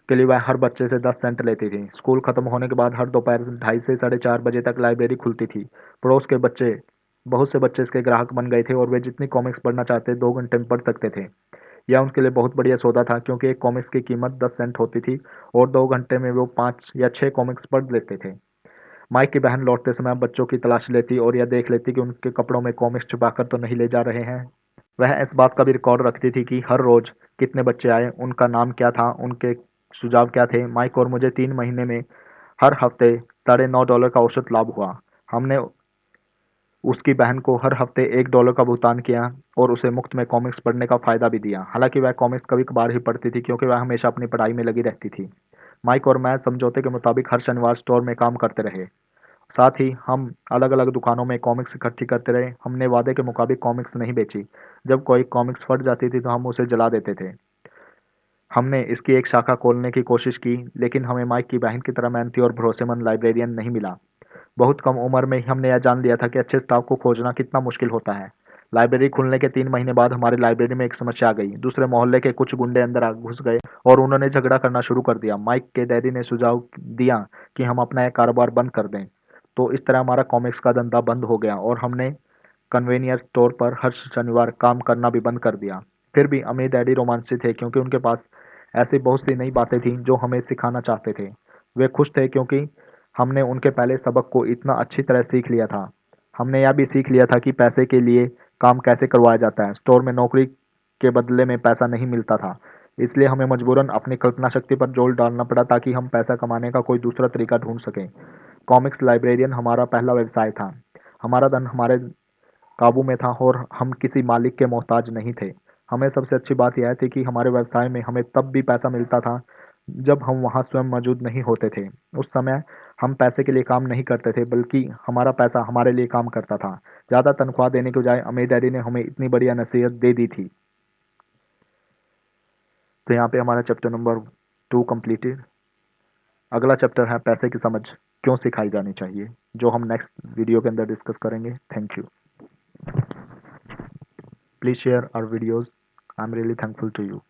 के लिए वह हर बच्चे से 10 सेंट लेती थी। स्कूल खत्म होने के बाद हर दोपहर 2:30 से 4:30 बजे तक लाइब्रेरी खुलती थी। पड़ोस के बच्चे बहुत से बच्चे इसके ग्राहक बन गए थे और वे जितनी कॉमिक्स पढ़ना चाहते 2 घंटे में पढ़ सकते थे। यह उनके लिए बहुत बढ़िया सौदा था, क्योंकि एक कॉमिक्स की कीमत 10 सेंट होती थी और 2 घंटे में वो 5 या 6 कॉमिक्स पढ़ लेते थे। माइक की बहन लौटते समय बच्चों की तलाश लेती और यह देख लेती कि उनके कपड़ों में कॉमिक्स छुपाकर तो नहीं ले जा रहे हैं। वह इस बात का भी रिकॉर्ड रखती थी कि हर रोज कितने बच्चे आए, उनका नाम क्या था, उनके सुझाव क्या थे। माइक और मुझे 3 महीने में हर हफ्ते $9.5 का औसत लाभ हुआ। हमने उसकी बहन को हर हफ्ते $1 का भुगतान किया और उसे मुफ्त में कॉमिक्स पढ़ने का फायदा भी दिया। हालांकि वह कॉमिक्स कभी कभार ही पढ़ती थी, क्योंकि वह हमेशा अपनी पढ़ाई में लगी रहती थी। माइक और मैं समझौते के मुताबिक हर शनिवार स्टोर में काम करते रहे। साथ ही हम अलग अलग दुकानों में कॉमिक्स इकट्ठी करते रहे। हमने वादे के मुताबिक कॉमिक्स नहीं बेची। जब कोई कॉमिक्स फट जाती थी तो हम उसे जला देते थे। हमने इसकी एक शाखा खोलने की कोशिश की, लेकिन हमें माइक की बहन की तरह मेहनती और भरोसेमंद लाइब्रेरियन नहीं मिला। बहुत कम उम्र में ही हमने यह जान लिया था कि अच्छे स्टाफ को खोजना कितना मुश्किल होता है। लाइब्रेरी खुलने के 3 महीने बाद हमारी लाइब्रेरी में एक समस्या आ गई। दूसरे मोहल्ले के कुछ गुंडे अंदर घुस गए और उन्होंने झगड़ा करना शुरू कर दिया। माइक के डैडी ने सुझाव दिया कि हम अपना यह कारोबार बंद कर दें। तो इस तरह हमारा कॉमिक्स का धंधा बंद हो गया और हमने कन्वेनियंस स्टोर पर हर शनिवार काम करना भी बंद कर दिया। फिर भी अमीर डैडी रोमांचित थे, क्योंकि उनके पास ऐसी बहुत सी नई बातें थीं जो हमें सिखाना चाहते थे। वे खुश थे क्योंकि हमने उनके पहले सबक को इतना अच्छी तरह सीख लिया था। हमने यह भी सीख लिया था कि पैसे के लिए काम कैसे करवाया जाता है। स्टोर में नौकरी के बदले में पैसा नहीं मिलता था, इसलिए हमें मजबूरन अपनी कल्पना शक्ति पर जोर डालना पड़ा ताकि हम पैसा कमाने का कोई दूसरा तरीका ढूंढ सकें। कॉमिक्स लाइब्रेरियन हमारा पहला व्यवसाय था। हमारा धन हमारे काबू में था और हम किसी मालिक के मोहताज नहीं थे। हमें सबसे अच्छी बात यह थी कि हमारे व्यवसाय में हमें तब भी पैसा मिलता था जब हम वहां स्वयं मौजूद नहीं होते थे। उस समय हम पैसे के लिए काम नहीं करते थे, बल्कि हमारा पैसा हमारे लिए काम करता था। ज्यादा तनख्वाह देने के बजाय अमीर डैडी ने हमें इतनी बढ़िया नसीहत दे दी थी। तो यहाँ पे हमारा चैप्टर नंबर टू कंप्लीटेड। अगला चैप्टर है पैसे की समझ क्यों सिखाई जानी चाहिए, जो हम नेक्स्ट वीडियो के अंदर डिस्कस करेंगे। Thank you. Please share our videos. I am really thankful to you.